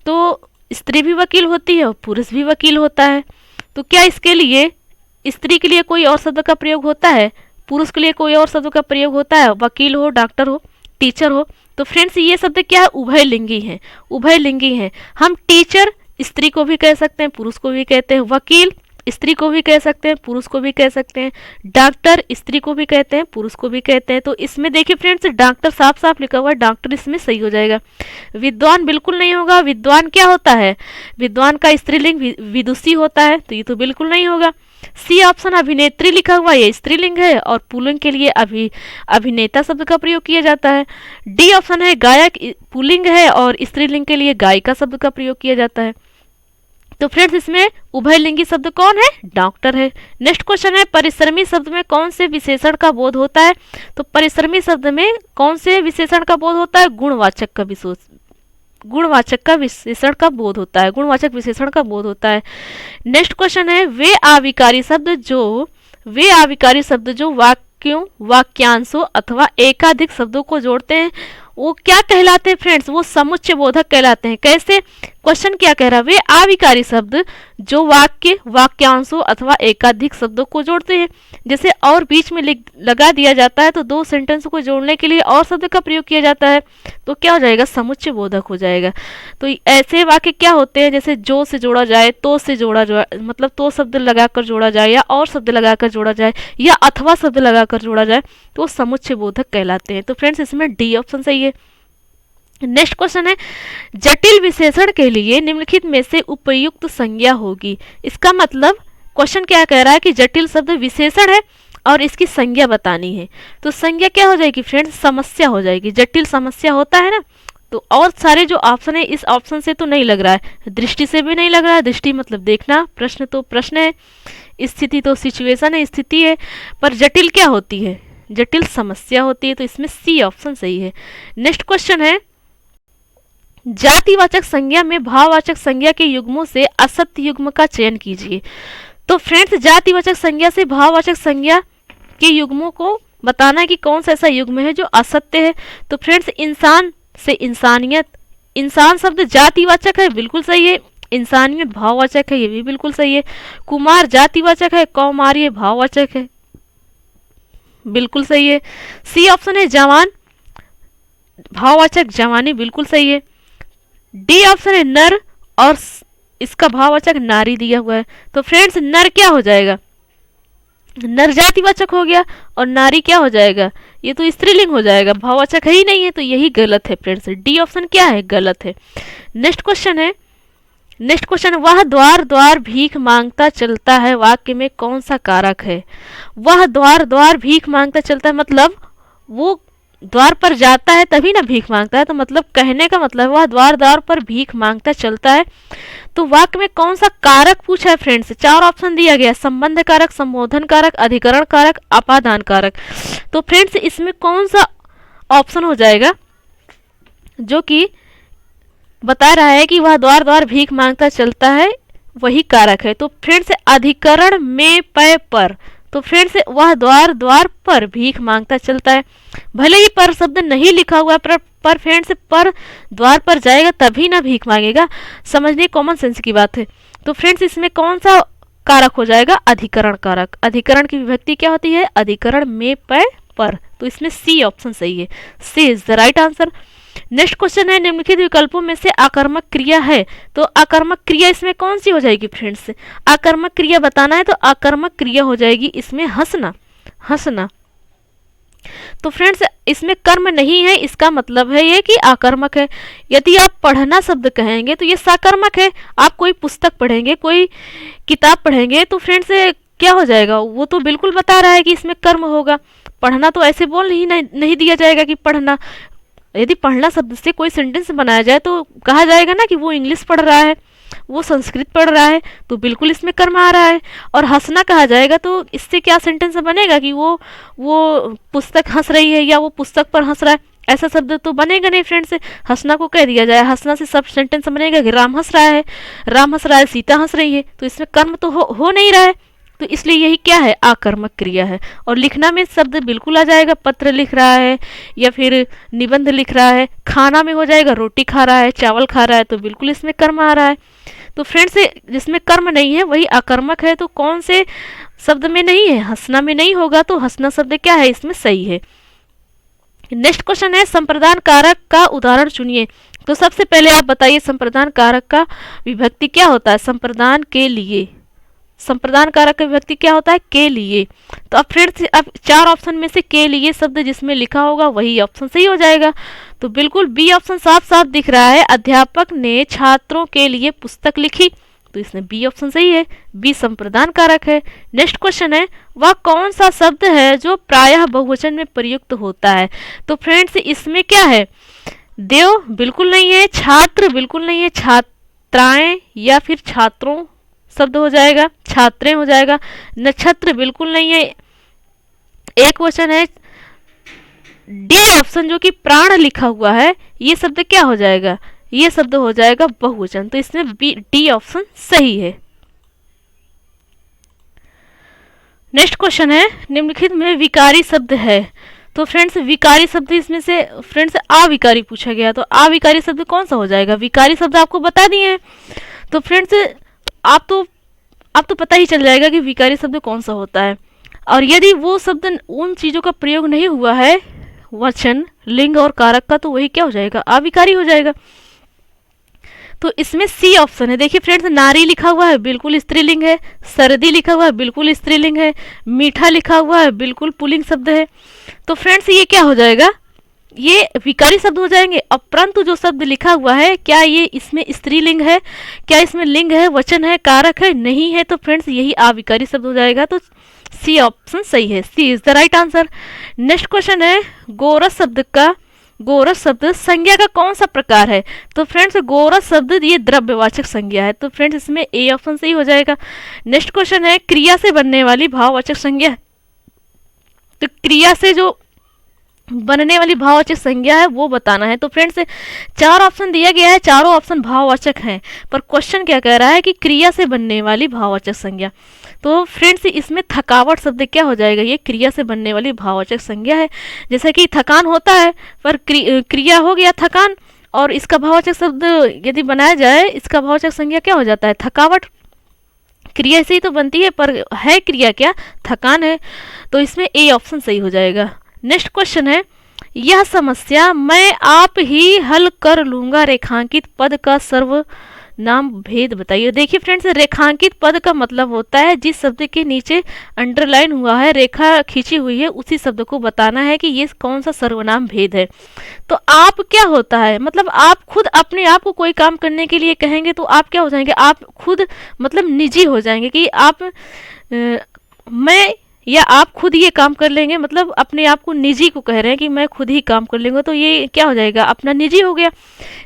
तो स्त्री भी वकील होती है और पुरुष भी वकील होता है। तो क्या इसके लिए स्त्री के लिए कोई और शब्द का प्रयोग होता है? पुरुष के लिए कोई और शब्द का प्रयोग होता है? वकील हो, डॉक्टर हो, टीचर हो। तो फ्रेंड्स ये शब्द क्या है? उभयलिंगी है, उभयलिंगी है। हम टीचर स्त्री को भी कह सकते हैं, पुरुष को भी कहते हैं। वकील स्त्री को भी कह सकते हैं, पुरुष को भी कह सकते हैं। डॉक्टर स्त्री को भी कहते हैं, पुरुष को भी कहते हैं। तो इसमें देखिए फ्रेंड्स डॉक्टर साफ साफ लिखा हुआ है, डॉक्टर इसमें सही हो जाएगा। विद्वान बिल्कुल नहीं होगा। विद्वान क्या होता है? विद्वान का स्त्रीलिंग विदुषी होता है, तो ये तो बिल्कुल नहीं होगा। सी ऑप्शन अभिनेत्री लिखा हुआ है, ये स्त्रीलिंग है और पुल्लिंग के लिए अभिनेता शब्द का प्रयोग किया जाता है। डी ऑप्शन है गायक, पुल्लिंग है और स्त्रीलिंग के लिए गायिका शब्द का प्रयोग किया जाता है। तो फ्रेंड्स इसमें उभयलिंगी शब्द कौन है? डॉक्टर है। नेक्स्ट क्वेश्चन है, परिश्रमी शब्द में कौन से विशेषण का बोध होता है? तो परिश्रमी शब्द में कौन से विशेषण का बोध होता है? गुणवाचक का गुणवाचक का विशेषण का बोध होता है, गुणवाचक विशेषण का बोध होता है। नेक्स्ट क्वेश्चन है, वे आविकारी शब्द जो वाक्यों, वाक्यांशों अथवा एकाधिक शब्दों को जोड़ते हैं, वो क्या कहलाते हैं फ्रेंड्स? वो समुच्चय बोधक कहलाते हैं। कैसे? क्वेश्चन क्या कह रहा है? वे आविकारी शब्द जो वाक्य, वाक्यांशों अथवा एकाधिक शब्दों को जोड़ते हैं। जैसे और बीच में लगा दिया जाता है, तो दो सेंटेंस को जोड़ने के लिए और शब्द का प्रयोग किया जाता है, तो क्या हो जाएगा? समुच्चय बोधक हो जाएगा। तो ऐसे वाक्य क्या होते हैं? जैसे जो से जोड़ा जाए, तो से जोड़ा जाए, मतलब तो शब्द लगाकर जोड़ा जाए, या और शब्द लगाकर जोड़ा जाए, या अथवा शब्द लगाकर जोड़ा जाए, तो समुच्चय बोधक कहलाते हैं। तो फ्रेंड्स इसमें डी ऑप्शन सही है। नेक्स्ट क्वेश्चन है, जटिल विशेषण के लिए निम्नलिखित में से उपयुक्त संज्ञा होगी। इसका मतलब क्वेश्चन क्या कह रहा है कि जटिल शब्द विशेषण है और इसकी संज्ञा बतानी है। तो संज्ञा क्या हो जाएगी फ्रेंड्स? समस्या हो जाएगी। जटिल समस्या होता है ना, तो और सारे जो ऑप्शन है, इस ऑप्शन से तो नहीं लग रहा है, दृष्टि से भी नहीं लग रहा है। दृष्टि मतलब देखना, प्रश्न तो प्रश्न है, स्थिति तो सिचुएशन है, स्थिति है, पर जटिल क्या होती है? जटिल समस्या होती है। तो इसमें सी ऑप्शन सही है। नेक्स्ट क्वेश्चन है, जातिवाचक संज्ञा में भाववाचक संज्ञा के युग्मों से असत्य युग्म का चयन कीजिए। तो फ्रेंड्स जातिवाचक संज्ञा से भाववाचक संज्ञा के युग्मों को बताना है कि कौन सा ऐसा युग्म है जो असत्य है। तो फ्रेंड्स इंसान से इंसानियत, इंसान शब्द जातिवाचक है, बिल्कुल सही है। इंसानियत भाववाचक है, ये भी बिल्कुल सही है। कुमार जातिवाचक है, कौमार्य भाववाचक है, बिल्कुल सही है। सी ऑप्शन है जवान भाववाचक जवानी, बिल्कुल सही है। डी ऑप्शन है नर और इसका भाववाचक नारी दिया हुआ है। तो फ्रेंड्स नर क्या हो जाएगा? नरजातिवाचक हो गया और नारी क्या हो जाएगा, ये तो स्त्रीलिंग हो जाएगा, भाववाचक है ही नहीं है, तो यही गलत है फ्रेंड्स। डी ऑप्शन क्या है, गलत है। नेक्स्ट क्वेश्चन है, नेक्स्ट क्वेश्चन, वह द्वार द्वार भीख मांगता चलता है, वाक्य में कौन सा कारक है। वह द्वार द्वार भीख मांगता चलता है मतलब वो द्वार पर जाता है तभी ना भीख मांगता है, तो मतलब कहने का मतलब वह द्वार द्वार पर भीख मांगता चलता है। तो वाक्य में कौन सा कारक पूछा है फ्रेंड्स, चार ऑप्शन दिया गया, संबंध कारक, संबोधन कारक, अधिकरण कारक, अपादान कारक। तो फ्रेंड्स इसमें कौन सा ऑप्शन हो जाएगा जो कि बता रहा है कि वह द्वार द्वार भीख मांगता चलता है, वही कारक है। तो फ्रेंड्स अधिकरण में पय पर, तो फ्रेंड्स वह द्वार द्वार पर भीख मांगता चलता है, भले ही पर शब्द नहीं लिखा हुआ है, पर फ्रेंड्स पर द्वार पर जाएगा तभी ना भीख मांगेगा, समझने कॉमन सेंस की बात है। तो फ्रेंड्स इसमें कौन सा कारक हो जाएगा, अधिकरण कारक। अधिकरण की विभक्ति क्या होती है, अधिकरण में पय पर, तो इसमें सी ऑप्शन सही है, C is the right answer. Next question है, निम्नलिखित विकल्पों में से आकर्मक क्रिया है, तो आकर्मक क्रिया इसमें कौन सी हो जाएगी फ्रेंड्स, आकर्मक क्रिया बताना है, तो आकर्मक क्रिया हो जाएगी इसमें हंसना, हंसना। तो फ्रेंड्स इसमें कर्म नहीं है, इसका मतलब है ये कि आकर्मक है। यदि आप पढ़ना शब्द कहेंगे तो ये साकर्मक है, आप कोई पुस्तक पढ़ेंगे, कोई किताब पढ़ेंगे, तो फ्रेंड्स क्या हो जाएगा, वो तो बिल्कुल बता रहा है कि इसमें कर्म होगा। पढ़ना तो ऐसे बोल नहीं दिया जाएगा कि पढ़ना, यदि पढ़ना शब्द से कोई सेंटेंस बनाया जाए तो कहा जाएगा ना कि वो इंग्लिश पढ़ रहा है, वो संस्कृत पढ़ रहा है, तो बिल्कुल इसमें कर्म आ रहा है। और हंसना कहा जाएगा तो इससे क्या सेंटेंस बनेगा कि वो पुस्तक हंस रही है या वो पुस्तक पर हंस रहा है, ऐसा शब्द तो बनेगा नहीं फ्रेंड्स। हंसना को कह दिया जाए, हंसना से सब सेंटेंस बनेगा कि राम हंस रहा है, राम हंस रहा है, सीता हंस रही है, तो इसमें कर्म तो हो नहीं रहा है, तो इसलिए यही क्या है, आकर्मक क्रिया है। और लिखना में शब्द बिल्कुल आ जाएगा, पत्र लिख रहा है या फिर निबंध लिख रहा है। खाना में हो जाएगा, रोटी खा रहा है, चावल खा रहा है, तो बिल्कुल इसमें कर्म आ रहा है। तो फ्रेंड्स जिसमें कर्म नहीं है वही आकर्मक है, तो कौन से शब्द में नहीं है, हंसना में नहीं होगा, तो हंसना शब्द क्या है, इसमें सही है। नेक्स्ट क्वेश्चन है, संप्रदान कारक का उदाहरण चुनिए। तो सबसे पहले आप बताइए संप्रदान कारक का विभक्ति क्या होता है, संप्रदान के लिए, संप्रदान कारक का विभक्ति क्या होता है, के लिए। तो अब फ्रेंड्स अब चार ऑप्शन में से के लिए शब्द जिसमें लिखा होगा वही ऑप्शन सही हो जाएगा। तो बिल्कुल बी ऑप्शन साफ साफ दिख रहा है, अध्यापक ने छात्रों के लिए पुस्तक लिखी, तो इसमें बी ऑप्शन सही है, बी संप्रदान कारक है। नेक्स्ट क्वेश्चन है, वह कौन सा शब्द है जो प्रायः बहुवचन में प्रयुक्त होता है। तो फ्रेंड्स इसमें क्या है, देव बिल्कुल नहीं है, छात्र बिल्कुल नहीं है, छात्राएं या फिर छात्रों शब्द हो जाएगा, छात्रें हो जाएगा, नक्षत्र बिल्कुल नहीं है, एक क्वेश्चन है, डी ऑप्शन जो कि प्राण लिखा हुआ है, ये शब्द क्या हो जाएगा, ये शब्द हो जाएगा बहुवचन, तो इसमें बी डी ऑप्शन सही है। नेक्स्ट क्वेश्चन है, निम्नलिखित में विकारी शब्द है। तो फ्रेंड्स विकारी शब्द इसमें से फ्रेंड्स अविकारी पूछा गया, तो अविकारी शब्द कौन सा हो जाएगा, विकारी शब्द आपको बता दिए हैं। तो फ्रेंड्स आप तो पता ही चल जाएगा कि विकारी शब्द कौन सा होता है। और यदि वो शब्द उन चीज़ों का प्रयोग नहीं हुआ है, वचन, लिंग और कारक का, तो वही क्या हो जाएगा, अविकारी हो जाएगा। तो इसमें सी ऑप्शन है। देखिए फ्रेंड्स नारी लिखा हुआ है, बिल्कुल स्त्रीलिंग है, सर्दी लिखा हुआ है, बिल्कुल स्त्रीलिंग है, मीठा लिखा हुआ है, बिल्कुल पुल्लिंग शब्द है। तो फ्रेंड्स ये क्या हो जाएगा, ये विकारी शब्द हो जाएंगे। अब परंतु जो शब्द लिखा हुआ है क्या ये इसमें स्त्रीलिंग है, क्या इसमें लिंग है, वचन है, कारक है, नहीं है, तो फ्रेंड्स यही अविकारी शब्द हो जाएगा। तो सी ऑप्शन सही है, C is the right answer. Next question है, गोरस शब्द संज्ञा का कौन सा प्रकार है। तो फ्रेंड्स गोरस शब्द ये द्रव्यवाचक संज्ञा है, तो फ्रेंड्स इसमें ए ऑप्शन सही हो जाएगा। नेक्स्ट क्वेश्चन है, क्रिया से बनने वाली भाववाचक संज्ञा, तो क्रिया से जो बनने वाली भाववाचक संज्ञा है वो बताना है। तो फ्रेंड्स चार ऑप्शन दिया गया है, चारों ऑप्शन भाववाचक हैं, पर क्वेश्चन क्या कह रहा है कि क्रिया से बनने वाली भाववाचक संज्ञा। तो फ्रेंड्स इसमें थकावट शब्द क्या हो जाएगा, ये क्रिया से बनने वाली भाववाचक संज्ञा है। जैसे कि थकान होता है पर क्रिया हो गया थकान, और इसका भाववाचक शब्द यदि बनाया जाए, इसका भाववाचक संज्ञा क्या हो जाता है, थकावट। क्रिया से ही तो बनती है पर है क्रिया क्या, थकान है, तो इसमें ए ऑप्शन सही हो जाएगा। नेक्स्ट क्वेश्चन है, यह समस्या मैं आप ही हल कर लूंगा रेखांकित पद का नाम भेद बताइए। देखिए फ्रेंड्स, रेखांकित पद का मतलब होता है जिस शब्द के नीचे अंडरलाइन हुआ है, रेखा खींची हुई है, उसी शब्द को बताना है कि ये कौन सा सर्वनाम भेद है। तो आप क्या होता है, मतलब आप खुद अपने आप को कोई काम करने के लिए कहेंगे तो आप क्या हो जाएंगे, आप खुद मतलब निजी हो जाएंगे कि आप मैं या आप खुद ये काम कर लेंगे, मतलब अपने आप को निजी को कह रहे हैं कि मैं खुद ही काम कर लेंगे, तो ये क्या हो जाएगा, अपना निजी हो गया,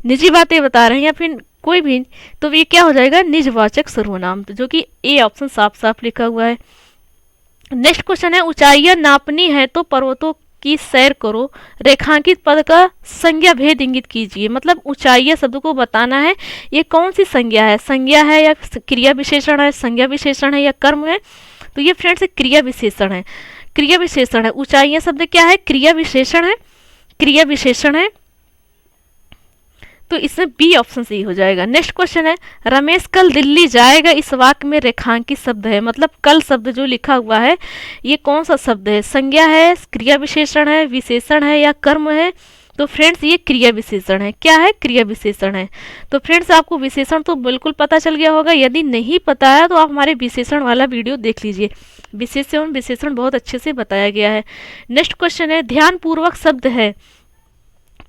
निजी बातें बता रहे हैं या फिर कोई भी, तो ये क्या हो जाएगा, निजवाचक सर्वनाम, जो कि ए ऑप्शन साफ साफ लिखा हुआ है। नेक्स्ट क्वेश्चन है, ऊंचाइयां नापनी है तो पर्वतों की सैर करो, रेखांकित पद का संज्ञा भेद इंगित कीजिए। मतलब ऊंचाइयां शब्द को बताना है, ये कौन सी संज्ञा है या क्रिया विशेषण है, संज्ञा विशेषण है या कर्म है, तो ये फ्रेंड्स क्रिया विशेषण है, क्रिया विशेषण है। ऊंचाइयां शब्द क्या है, क्रिया विशेषण है, क्रिया विशेषण है, तो इसमें बी ऑप्शन सही हो जाएगा। नेक्स्ट क्वेश्चन है, रमेश कल दिल्ली जाएगा, इस वाक्य में रेखांकित शब्द है, मतलब कल शब्द जो लिखा हुआ है ये कौन सा शब्द है, संज्ञा है, क्रिया विशेषण है, विशेषण है या कर्म है, तो फ्रेंड्स ये क्रिया विशेषण है। क्या है, क्रिया विशेषण है। तो फ्रेंड्स आपको विशेषण तो बिल्कुल पता चल गया होगा, यदि नहीं पता है तो आप हमारे विशेषण वाला वीडियो देख लीजिए, विशेषण बहुत अच्छे से बताया गया है। नेक्स्ट क्वेश्चन है, ध्यानपूर्वक शब्द है,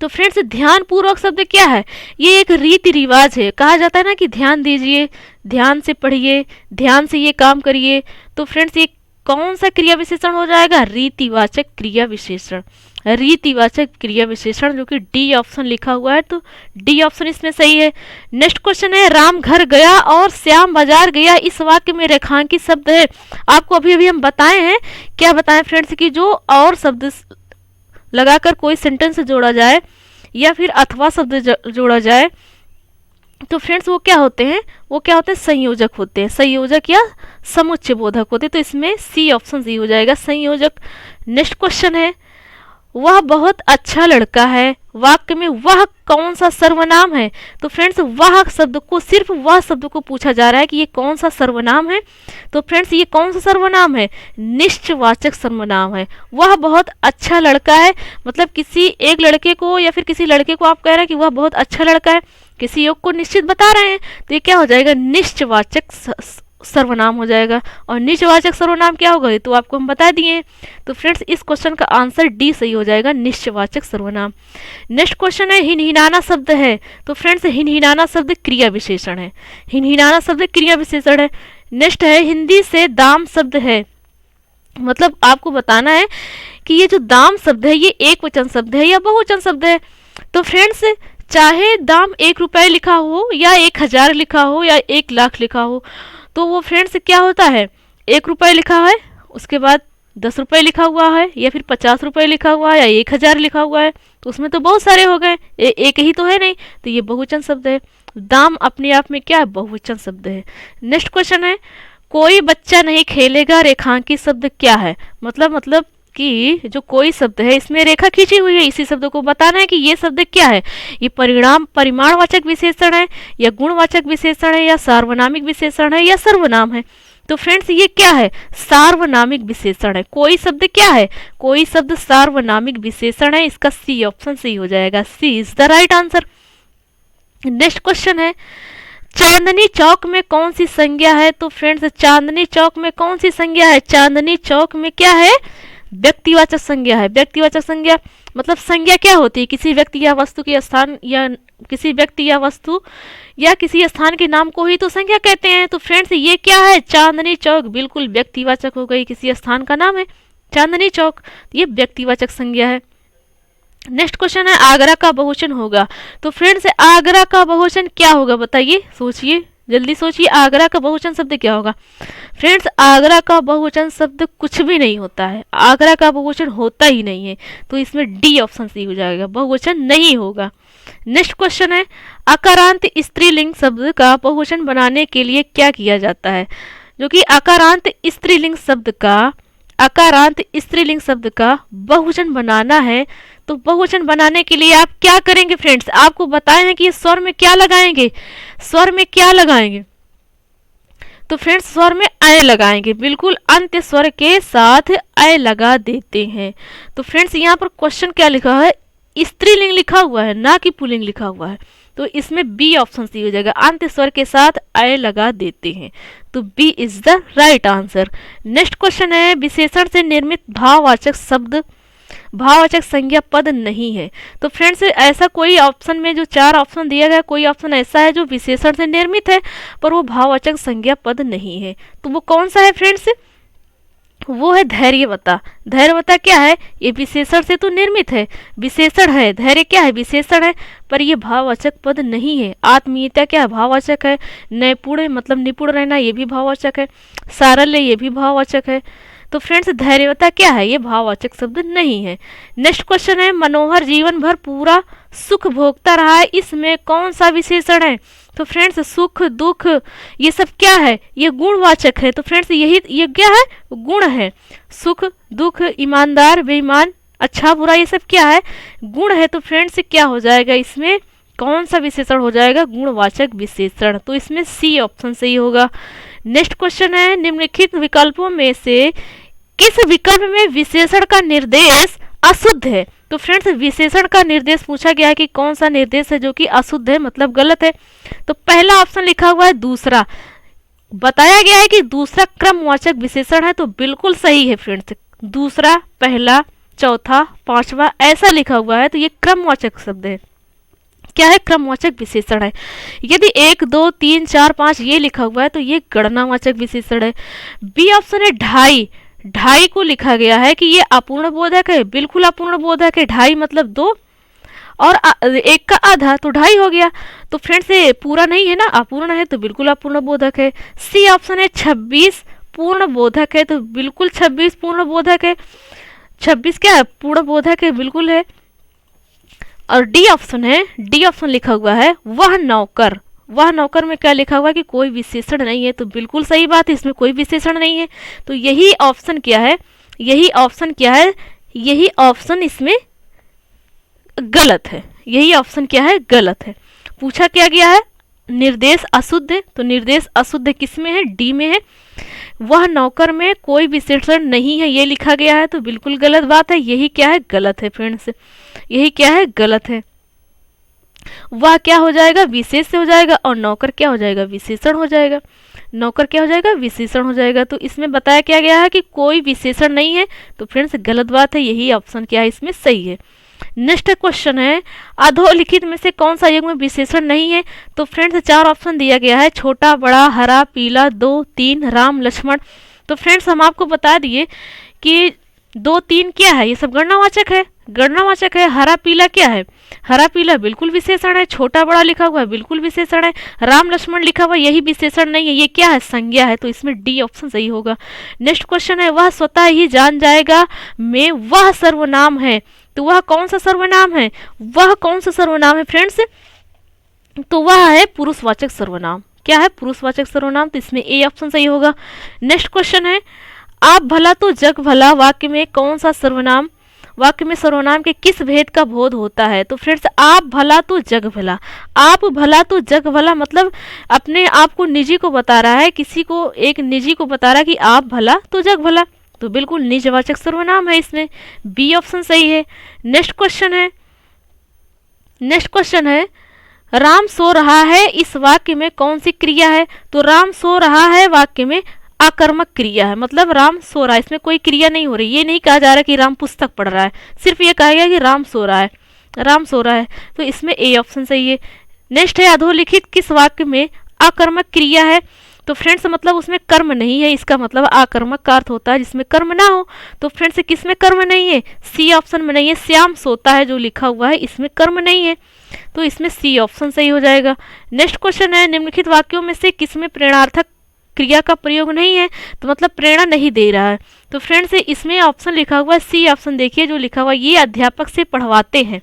तो फ्रेंड्स ध्यानपूर्वक शब्द क्या है, ये एक रीति रिवाज है, कहा जाता है ना कि ध्यान दीजिए, ध्यान से पढ़िए, ध्यान से ये काम करिए, तो फ्रेंड्स ये कौन सा क्रिया विशेषण हो जाएगा, रीतिवाचक क्रिया विशेषण, रीतिवाचक क्रिया विशेषण, जो कि डी ऑप्शन लिखा हुआ है, तो डी ऑप्शन इसमें सही है। नेक्स्ट क्वेश्चन है, राम घर गया और श्याम बाजार गया, इस वाक्य में रेखांकित शब्द है। आपको अभी अभी हम बताए हैं, क्या बताएं फ्रेंड्स, कि जो और शब्द लगाकर कोई सेंटेंस जोड़ा जाए या फिर अथवा शब्द जोड़ा जाए, तो फ्रेंड्स वो क्या होते हैं, संयोजक होते हैं, संयोजक या समुच्चय बोधक होते हैं, तो इसमें सी ऑप्शन सी हो जाएगा, संयोजक। नेक्स्ट क्वेश्चन है, वह बहुत अच्छा लड़का है, वाक्य में वह कौन सा सर्वनाम है, तो फ्रेंड्स वह शब्द को, सिर्फ वह शब्द को पूछा जा रहा है कि ये कौन सा सर्वनाम है, तो फ्रेंड्स ये कौन सा सर्वनाम है, निश्चयवाचक सर्वनाम है। वह बहुत अच्छा लड़का है, मतलब किसी एक लड़के को या फिर किसी लड़के को आप कह रहे हैं कि वह बहुत अच्छा लड़का है, किसी योग को निश्चित बता रहे हैं, तो ये क्या हो जाएगा, निश्चयवाचक सर्वनाम हो जाएगा। और निश्चयवाचक सर्वनाम क्या होगा, ये तो आपको हम बता दिए। तो फ्रेंड्स इस क्वेश्चन का आंसर डी सही हो जाएगा, निश्चयवाचक सर्वनाम। नेक्स्ट क्वेश्चन है, हिनहिनाना शब्द है, तो फ्रेंड्स हिनहिनाना शब्द क्रिया विशेषण है, हिनहिनाना शब्द क्रिया विशेषण है। नेक्स्ट है, हिंदी से दाम शब्द है, मतलब आपको बताना है कि ये जो दाम शब्द है ये एक वचन शब्द है या बहुवचन शब्द है। तो फ्रेंड्स चाहे दाम 1 रुपए लिखा हो या 1000 लिखा हो या 1 लाख लिखा हो, तो वो फ्रेंड्स क्या होता है, 1 रुपए लिखा है, उसके बाद 10 रुपए लिखा हुआ है या फिर 50 रुपए लिखा हुआ है या 1000 लिखा हुआ है, तो उसमें तो बहुत सारे हो गए, एक ही तो है नहीं, तो ये बहुवचन शब्द है। दाम अपने आप में क्या है, बहुवचन शब्द है। नेक्स्ट क्वेश्चन है, कोई बच्चा नहीं खेलेगा, रेखांकित शब्द क्या है, मतलब कि जो कोई शब्द है इसमें रेखा खींची हुई है, इसी शब्द को बताना है कि ये शब्द क्या है, ये परिमाणवाचक विशेषण है या गुणवाचक विशेषण है या सार्वनामिक विशेषण है या सर्वनाम है, तो फ्रेंड्स ये क्या है, सार्वनामिक विशेषण है। कोई शब्द क्या है, कोई शब्द सार्वनामिक विशेषण है, इसका सी ऑप्शन सही हो जाएगा, C is the right answer. Next question है, चांदनी चौक में कौन सी संज्ञा है, तो फ्रेंड्स चांदनी चौक में कौन सी संज्ञा है, चांदनी चौक में क्या है, व्यक्तिवाचक संज्ञा है। व्यक्तिवाचक संज्ञा मतलब संज्ञा क्या होती है, किसी व्यक्ति या वस्तु के स्थान या किसी व्यक्ति या वस्तु या किसी स्थान के नाम को ही तो संज्ञा कहते हैं। तो फ्रेंड्स ये क्या है, चांदनी चौक बिल्कुल व्यक्तिवाचक हो गई, किसी स्थान का नाम है चांदनी चौक, ये व्यक्तिवाचक संज्ञा है। नेक्स्ट क्वेश्चन है, आगरा का बहुवचन होगा, तो फ्रेंड्स आगरा का बहुवचन क्या होगा बताइए, सोचिए, जल्दी सोचिए, आगरा का बहुवचन शब्द क्या होगा। फ्रेंड्स आगरा का बहुवचन शब्द कुछ भी नहीं होता है, आगरा का बहुवचन होता ही नहीं है, तो इसमें डी ऑप्शन सही हो जाएगा, बहुवचन नहीं होगा। नेक्स्ट क्वेश्चन है, अकारांत स्त्रीलिंग शब्द का बहुवचन बनाने के लिए क्या किया जाता है, जो कि अकारांत स्त्रीलिंग शब्द का बहुवचन बनाना है, तो बहुवचन बनाने के लिए आप क्या करेंगे फ्रेंड्स, आपको बताए हैं कि स्वर में क्या लगाएंगे, तो फ्रेंड्स स्वर में अय लगाएंगे, बिल्कुल अंत्य स्वर के साथ अय लगा देते हैं। तो फ्रेंड्स यहाँ पर क्वेश्चन क्या लिखा है, स्त्रीलिंग लिखा हुआ है ना कि पुल्लिंग लिखा हुआ है, तो इसमें बी ऑप्शन सही हो जाएगा, अंत स्वर के साथ अय लगा देते हैं, तो B is the right answer. Next question है, विशेषण से निर्मित भाववाचक शब्द भाववाचक संज्ञा पद नहीं है। तो फ्रेंड्स ऐसा कोई ऑप्शन में जो 4 ऑप्शन दिया गया, कोई ऑप्शन ऐसा है जो विशेषण से निर्मित है पर वो भाववाचक संज्ञा पद नहीं है, तो वो कौन सा है फ्रेंड्स? वो है धैर्यवता। धैर्यवता क्या है? ये विशेषण से तो निर्मित है, विशेषण है। धैर्य क्या है? विशेषण है, पर ये भाववाचक पद नहीं है। आत्मीयता क्या है? भाववाचक है। नैपुण मतलब निपुण रहना, ये भी भाववाचक है। सारल्य ये भी भाववाचक है। तो फ्रेंड्स धैर्यवता क्या है? ये भाववाचक शब्द नहीं है। नेक्स्ट क्वेश्चन है, मनोहर जीवन भर पूरा सुख भोगता रहा है, इसमें कौन सा विशेषण है? तो फ्रेंड्स सुख दुख ये सब क्या है? ये गुणवाचक है। तो फ्रेंड्स ये क्या है? गुण है। सुख दुख, ईमानदार बेईमान, अच्छा बुरा, ये सब क्या है? गुण है। तो फ्रेंड्स क्या हो जाएगा इसमें? कौन सा विशेषण हो जाएगा? गुणवाचक विशेषण। तो इसमें सी ऑप्शन सही होगा। नेक्स्ट क्वेश्चन है, निम्नलिखित विकल्पों में से किस विकल्प में विशेषण का निर्देश अशुद्ध है? तो फ्रेंड्स विशेषण का निर्देश पूछा गया है कि कौन सा निर्देश है जो कि अशुद्ध है, मतलब गलत है। तो पहला ऑप्शन लिखा हुआ है दूसरा, बताया गया है कि दूसरा क्रमवाचक विशेषण है, तो बिल्कुल सही है फ्रेंड्स। दूसरा, पहला, चौथा, पांचवा ऐसा लिखा हुआ है, तो ये क्रमवाचक शब्द है। क्या है? क्रमवाचक विशेषण है। यदि 1 2 3 4 5 ये लिखा हुआ है तो ये गणनावाचक विशेषण है। बी ऑप्शन है ढाई। ढाई को लिखा गया है कि ये अपूर्ण बोधक है, बिल्कुल अपूर्ण बोधक है। ढाई मतलब 2 और 1 का आधा, तो ढाई हो गया। तो फ्रेंड्स ये पूरा नहीं है ना, अपूर्ण है, तो बिल्कुल अपूर्ण बोधक है। सी ऑप्शन है 26 पूर्ण बोधक है, तो बिल्कुल 26 पूर्ण बोधक है। 26 क्या है? पूर्ण बोधक है, बिल्कुल है। और डी ऑप्शन है, डी ऑप्शन लिखा हुआ है वह नौकर। वह नौकर में क्या लिखा हुआ है कि कोई विशेषण नहीं है, तो बिल्कुल सही बात है, इसमें कोई विशेषण नहीं है। तो यही ऑप्शन क्या है? यही ऑप्शन क्या है? यही ऑप्शन इसमें गलत है। यही ऑप्शन क्या है? गलत है। पूछा क्या गया है? निर्देश अशुद्ध है, तो निर्देश अशुद्ध किस में है? डी में है। वह नौकर में कोई विशेषण नहीं है, ये लिखा गया है, तो बिल्कुल गलत बात है। यही क्या है? गलत है फ्रेंड्स। यही क्या है? गलत है। वह क्या हो जाएगा? विशेष से हो जाएगा, और नौकर क्या हो जाएगा? विशेषण हो जाएगा। नौकर क्या हो जाएगा? विशेषण हो जाएगा। तो इसमें बताया क्या गया है कि कोई विशेषण नहीं है, तो फ्रेंड्स गलत बात है। यही ऑप्शन क्या है? इसमें सही है। नेक्स्ट क्वेश्चन है, अधोलिखित में से कौन सा युग्म विशेषण नहीं है? तो फ्रेंड्स 4 ऑप्शन दिया गया है, छोटा बड़ा हरा पीला 2 3 राम लक्ष्मण। तो फ्रेंड्स हम आपको बता दिए कि 2 3 क्या है? ये सब गणनावाचक है, गणनावाचक है। हरा पीला क्या है? हरा पीला बिल्कुल विशेषण है। छोटा बड़ा लिखा हुआ है, बिल्कुल विशेषण है। राम लक्ष्मण लिखा हुआ, यही विशेषण नहीं है, ये क्या है? संज्ञा है। तो इसमें डी ऑप्शन सही होगा। नेक्स्ट क्वेश्चन है, वह स्वतः ही जान जाएगा में वह सर्वनाम है, तो वह कौन सा सर्वनाम है? वह कौन सा सर्वनाम है फ्रेंड्स? तो वह है पुरुषवाचक सर्वनाम। क्या है? पुरुषवाचक सर्वनाम। तो इसमें ए ऑप्शन सही होगा। नेक्स्ट क्वेश्चन है, आप भला तो जग भला वाक्य में कौन सा सर्वनाम, वाक्य में सर्वनाम के किस भेद का बोध होता है? तो फ्रेंड्स आप भला तो जग भला, आप भला तो जग भला मतलब अपने आप को निजी को बता रहा है, किसी को एक निजी को बता रहा है कि आप भला तो जग भला, तो बिल्कुल निजवाचक सर्वनाम है इसमें। बी ऑप्शन सही है। नेक्स्ट क्वेश्चन है, नेक्स्ट क्वेश्चन है, राम सो रहा है इस वाक्य में कौन सी क्रिया है? तो राम सो रहा है वाक्य में आकर्मक क्रिया है, मतलब राम सो रहा है, इसमें कोई क्रिया नहीं हो रही। ये नहीं कहा जा रहा कि राम पुस्तक पढ़ रहा है, सिर्फ ये कहा गया कि राम सो रहा है, राम सो रहा है। तो इसमें ए ऑप्शन सही है। नेक्स्ट है, अधोलिखित किस वाक्य में आकर्मक क्रिया है? तो फ्रेंड्स मतलब उसमें कर्म नहीं है, इसका मतलब आकर्मक का अर्थ होता है जिसमें कर्म ना हो। तो फ्रेंड्स किस में कर्म नहीं है? सी ऑप्शन में नहीं है। श्याम सोता है जो लिखा हुआ है, इसमें कर्म नहीं है, तो इसमें सी ऑप्शन सही हो जाएगा। नेक्स्ट क्वेश्चन है, निम्नलिखित वाक्यों में से किसमें प्रेरणार्थक क्रिया का प्रयोग नहीं है? तो मतलब प्रेरणा नहीं दे रहा है। तो फ्रेंड्स इसमें ऑप्शन लिखा हुआ है सी ऑप्शन, देखिए जो लिखा हुआ है, ये अध्यापक से पढ़वाते हैं,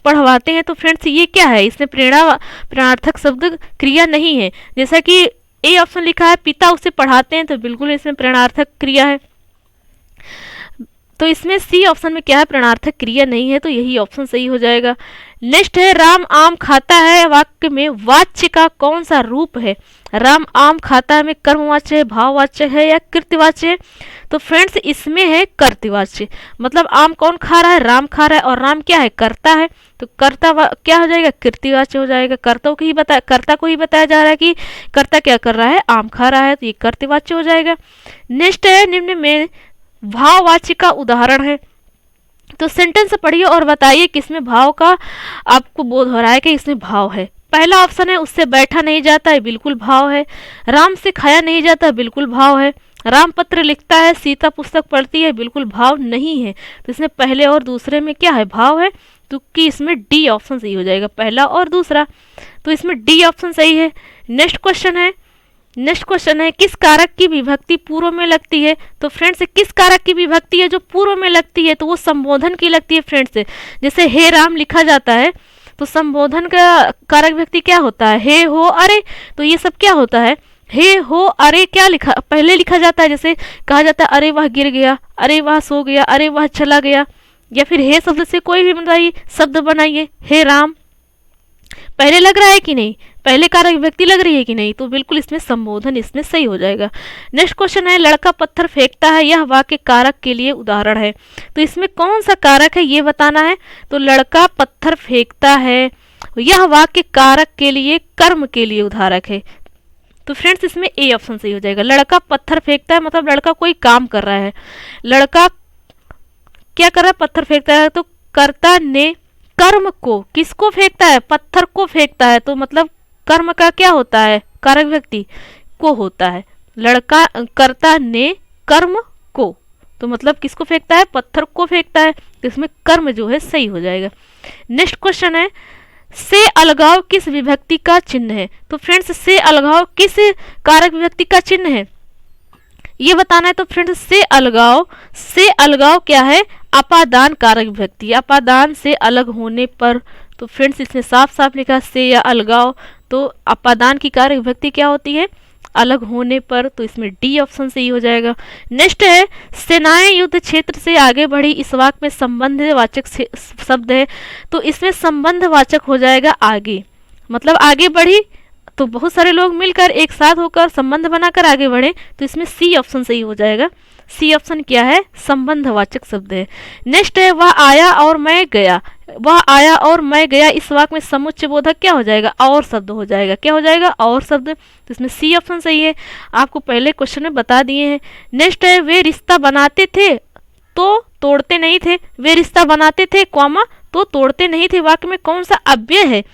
पढ़वाते हैं। तो फ्रेंड्स ये क्या है? इसमें प्रेरणार्थक शब्द क्रिया नहीं है। जैसा कि ए ऑप्शन लिखा है पिता उसे पढ़ाते हैं, तो बिल्कुल इसमें प्रेरणार्थक क्रिया है। तो इसमें सी ऑप्शन में क्या है, प्रणार्थक क्रिया नहीं है, तो यही ऑप्शन सही हो जाएगा। नेक्स्ट है राम आम खाता है, वाक्य में वाच्य का कौन सा रूप है? राम आम खाता है में कर्मवाच्य है, भाववाच्य है या कृत्यवाच्य है? तो फ्रेंड्स इसमें है कर्तवाच्य, मतलब आम कौन खा रहा है? राम खा रहा है, और राम क्या है? कर्ता है, तो कर्ता क्या हो जाएगा? कृत्यवाच्य हो जाएगा। कर्ता को ही बताया जा रहा है कि कर्ता क्या कर रहा है? आम खा रहा है, तो ये कर्तवाच्य हो जाएगा। नेक्स्ट है निम्न में भाववाच्य का उदाहरण है, तो सेंटेंस पढ़िए और बताइए किसमें भाव का आपको बोध हो रहा है कि इसमें भाव है। पहला ऑप्शन है उससे बैठा नहीं जाता है, बिल्कुल भाव है। राम से खाया नहीं जाता, बिल्कुल भाव है। राम पत्र लिखता है, सीता पुस्तक पढ़ती है, बिल्कुल भाव नहीं है। तो इसमें पहले और दूसरे में क्या है? भाव है, तो कि इसमें डी ऑप्शन सही हो जाएगा, पहला और दूसरा। तो इसमें डी ऑप्शन सही है। नेक्स्ट क्वेश्चन है किस कारक की विभक्ति पूर्व में लगती है? तो फ्रेंड्स किस कारक की विभक्ति है जो पूर्व में लगती है? तो वो संबोधन की लगती है फ्रेंड्स। जैसे हे राम लिखा जाता है, तो संबोधन का कारक विभक्ति क्या होता है? हे हो अरे। तो ये सब क्या होता है? हे हो अरे क्या पहले लिखा जाता है, जैसे कहा जाता है अरे वह गिर गया, अरे वह सो गया, अरे वह चला गया, या फिर हे शब्द से कोई भी बनाइए शब्द बनाइए, हे राम पहले लग रहा है कि नहीं? पहले कारक विभक्ति लग रही है कि नहीं? तो बिल्कुल इसमें संबोधन इसमें सही हो जाएगा। नेक्स्ट क्वेश्चन है लड़का पत्थर फेंकता है, यह वाक्य कारक के लिए उदाहरण है। तो इसमें कौन सा कारक है ये बताना है। तो लड़का पत्थर फेंकता है, यह वाक्य कारक के लिए कर्म के लिए उदाहरक है। तो फ्रेंड्स इसमें ए ऑप्शन सही हो जाएगा। लड़का पत्थर फेंकता है मतलब लड़का कोई काम कर रहा है। लड़का क्या कर रहा है? पत्थर फेंकता है, तो कर्ता ने कर्म को किसको फेंकता है? पत्थर को फेंकता है, तो मतलब कर्म का क्या होता है? कारक व्यक्ति को होता है। लड़का कर्ता ने कर्म को, तो मतलब किसको फेंकता है? पत्थर को फेंकता है, तो इसमें कर्म जो है सही हो जाएगा। नेक्स्ट क्वेश्चन है से अलगाव किस विभक्ति का चिन्ह है? तो फ्रेंड्स से अलगाव किस कारक विभक्ति का चिन्ह है ये बताना है। तो फ्रेंड्स से अलगाव क्या है? अपादान कारक विभक्ति, अपादान से अलग होने पर। तो फ्रेंड्स इसमें साफ साफ लिखा से या अलगाव, तो अपादान की कारक विभक्ति क्या होती है? अलग होने पर, तो इसमें डी ऑप्शन सही हो जाएगा। नेक्स्ट है सेनाएं युद्ध क्षेत्र से आगे बढ़ी, इस वाक्य में संबंधवाचक शब्द है, तो इसमें संबंधवाचक हो जाएगा आगे, मतलब आगे बढ़ी तो बहुत सारे लोग मिलकर एक साथ होकर संबंध बनाकर आगे बढ़े, तो इसमें सी ऑप्शन सही हो जाएगा। सी ऑप्शन क्या है? संबंधवाचक शब्द है। नेक्स्ट है वह आया और मैं गया, वह आया और मैं गया, इस वाक्य में समुच्चय बोधक क्या हो जाएगा? और शब्द हो जाएगा। क्या हो जाएगा? और शब्द, तो इसमें सी ऑप्शन सही है, आपको पहले क्वेश्चन में बता दिए हैं। नेक्स्ट है वे रिश्ता बनाते थे तो तोड़ते नहीं थे, वे रिश्ता बनाते थे कॉमा तो तोड़ते नहीं थे, वाक्य में कौन सा अव्यय है?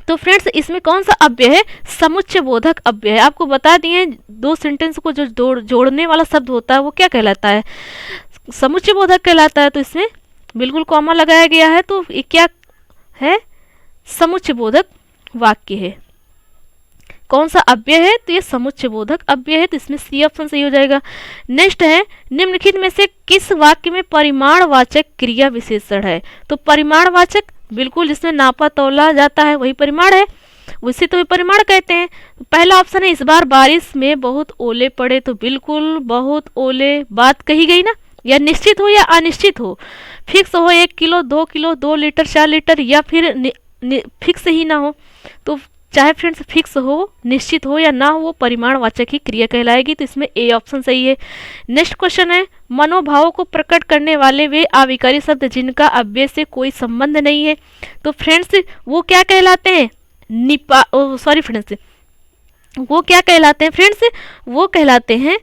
तो फ्रेंड्स इसमें कौन सा अव्यय है? समुच्चय बोधक अव्यय है। आपको बता दिए दो सेंटेंस को जो जोड़ने वाला शब्द होता है वो क्या कहलाता है? समुच्चय बोधक कहलाता है। तो इसमें बिल्कुल कॉमा लगाया गया है, तो ये क्या है? समुच्चय बोधक वाक्य है। कौन सा अव्यय है? तो ये समुच्चय बोधक अव्यय है, तो इसमें सी ऑप्शन सही हो जाएगा। नेक्स्ट है निम्नलिखित में से किस वाक्य में परिमाणवाचक क्रिया विशेषण है? तो परिमाणवाचक बिल्कुल जिसमें नापा तौला जाता है वही परिमाण है, उसी तो परिमाण कहते हैं। पहला ऑप्शन है इस बार बारिश में बहुत ओले पड़े, तो बिल्कुल बहुत ओले बात कही गई ना, या निश्चित हो या अनिश्चित हो, फिक्स हो 1 किलो 2 किलो 2 लीटर 4 लीटर, या फिर फिक्स ही ना हो। तो चाहे फ्रेंड्स फिक्स हो, निश्चित हो या ना हो, वो परिमाणवाचक ही क्रिया कहलाएगी, तो इसमें ए ऑप्शन सही है। नेक्स्ट क्वेश्चन है मनोभावों को प्रकट करने वाले वे अविकारी शब्द जिनका अव्यय से कोई संबंध नहीं है, तो फ्रेंड्स वो क्या कहलाते हैं? वो क्या कहलाते हैं फ्रेंड्स? वो कहलाते हैं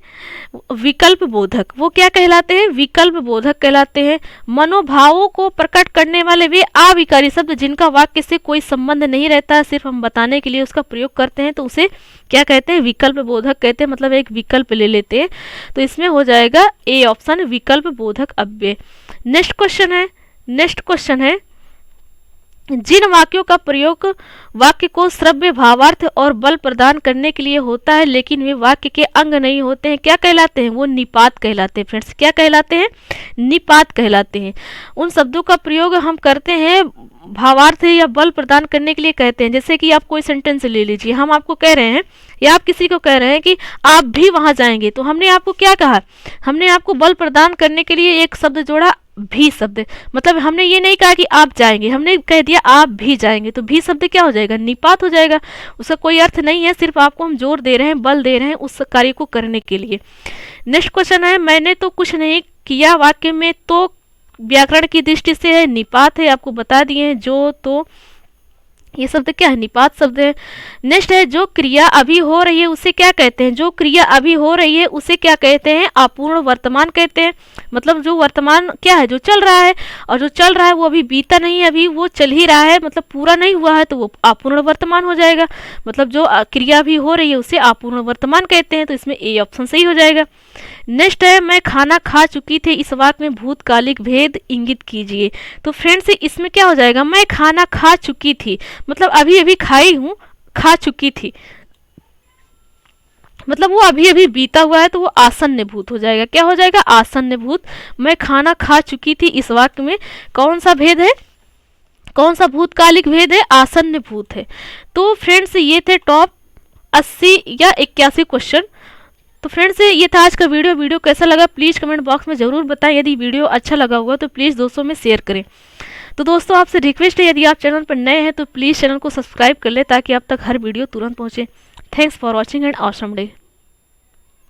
विकल्प बोधक। वो क्या कहलाते हैं? विकल्प बोधक कहलाते हैं। मनोभावों को प्रकट करने वाले वे अविकारी शब्द जिनका वाक्य से कोई संबंध नहीं रहता है, सिर्फ हम बताने के लिए उसका प्रयोग करते हैं, तो उसे क्या कहते हैं? विकल्प बोधक कहते हैं, मतलब एक विकल्प ले लेते हैं, तो इसमें हो जाएगा ए ऑप्शन विकल्प बोधक अव्यय। नेक्स्ट क्वेश्चन है जिन वाक्यों का प्रयोग वाक्य को श्रव्य भावार्थ और बल प्रदान करने के लिए होता है लेकिन वे वाक्य के अंग नहीं होते हैं, क्या कहलाते हैं? वो निपात कहलाते हैं। फ्रेंड्स, क्या कहलाते हैं? निपात कहलाते हैं। उन शब्दों का प्रयोग हम करते हैं भावार्थ या बल प्रदान करने के लिए कहते हैं। जैसे कि आप कोई सेंटेंस ले लीजिए, हम आपको कह रहे हैं या आप किसी को कह रहे हैं कि आप भी वहां जाएंगे, तो हमने आपको क्या कहा? हमने आपको बल प्रदान करने के लिए एक शब्द जोड़ा, भी शब्द। मतलब हमने ये नहीं कहा कि आप जाएंगे, हमने कह दिया आप भी जाएंगे, तो भी शब्द क्या हो जाएगा? निपात हो जाएगा। उसका कोई अर्थ नहीं है, सिर्फ आपको हम जोर दे रहे हैं, बल दे रहे हैं उस कार्य को करने के लिए। नेक्स्ट क्वेश्चन है, मैंने तो कुछ नहीं किया वाक्य में तो व्याकरण की दृष्टि से है निपात है, आपको बता दिए हैं। जो, तो, ये शब्द क्या है? निपात शब्द है। नेक्स्ट है, जो क्रिया अभी हो रही है उसे क्या कहते हैं? जो क्रिया अभी हो रही है उसे क्या कहते हैं? अपूर्ण वर्तमान कहते हैं। मतलब जो वर्तमान क्या है? जो चल रहा है, और जो चल रहा है वो अभी बीता नहीं है, अभी वो चल ही रहा है, मतलब पूरा नहीं हुआ है, तो वो अपूर्ण वर्तमान हो जाएगा। मतलब जो क्रिया अभी हो रही है उसे अपूर्ण वर्तमान कहते हैं, तो इसमें ए ऑप्शन सही हो जाएगा। नेक्स्ट है, मैं खाना खा चुकी थी, इस वाक्य में भूतकालिक भेद इंगित कीजिए। तो फ्रेंड्स इसमें क्या हो जाएगा? मैं खाना खा चुकी थी, मतलब अभी अभी खाई हूँ, खा चुकी थी, मतलब वो अभी अभी बीता हुआ है, तो वो आसन्न भूत हो जाएगा। क्या हो जाएगा? आसन्न भूत। मैं खाना खा चुकी थी, इस वाक्य में कौन सा भेद है? कौन सा भूतकालिक भेद है? आसन्न भूत है। तो फ्रेंड्स ये थे टॉप 80 या 81 क्वेश्चन। तो फ्रेंड्स ये था आज का वीडियो कैसा लगा प्लीज़ कमेंट बॉक्स में ज़रूर बताएं। यदि वीडियो अच्छा लगा हुआ तो प्लीज़ दोस्तों में शेयर करें। तो दोस्तों आपसे रिक्वेस्ट है, यदि आप चैनल पर नए हैं तो प्लीज़ चैनल को सब्सक्राइब कर लें ताकि आप तक हर वीडियो तुरंत पहुंचे। Thanks for watching and awesome day.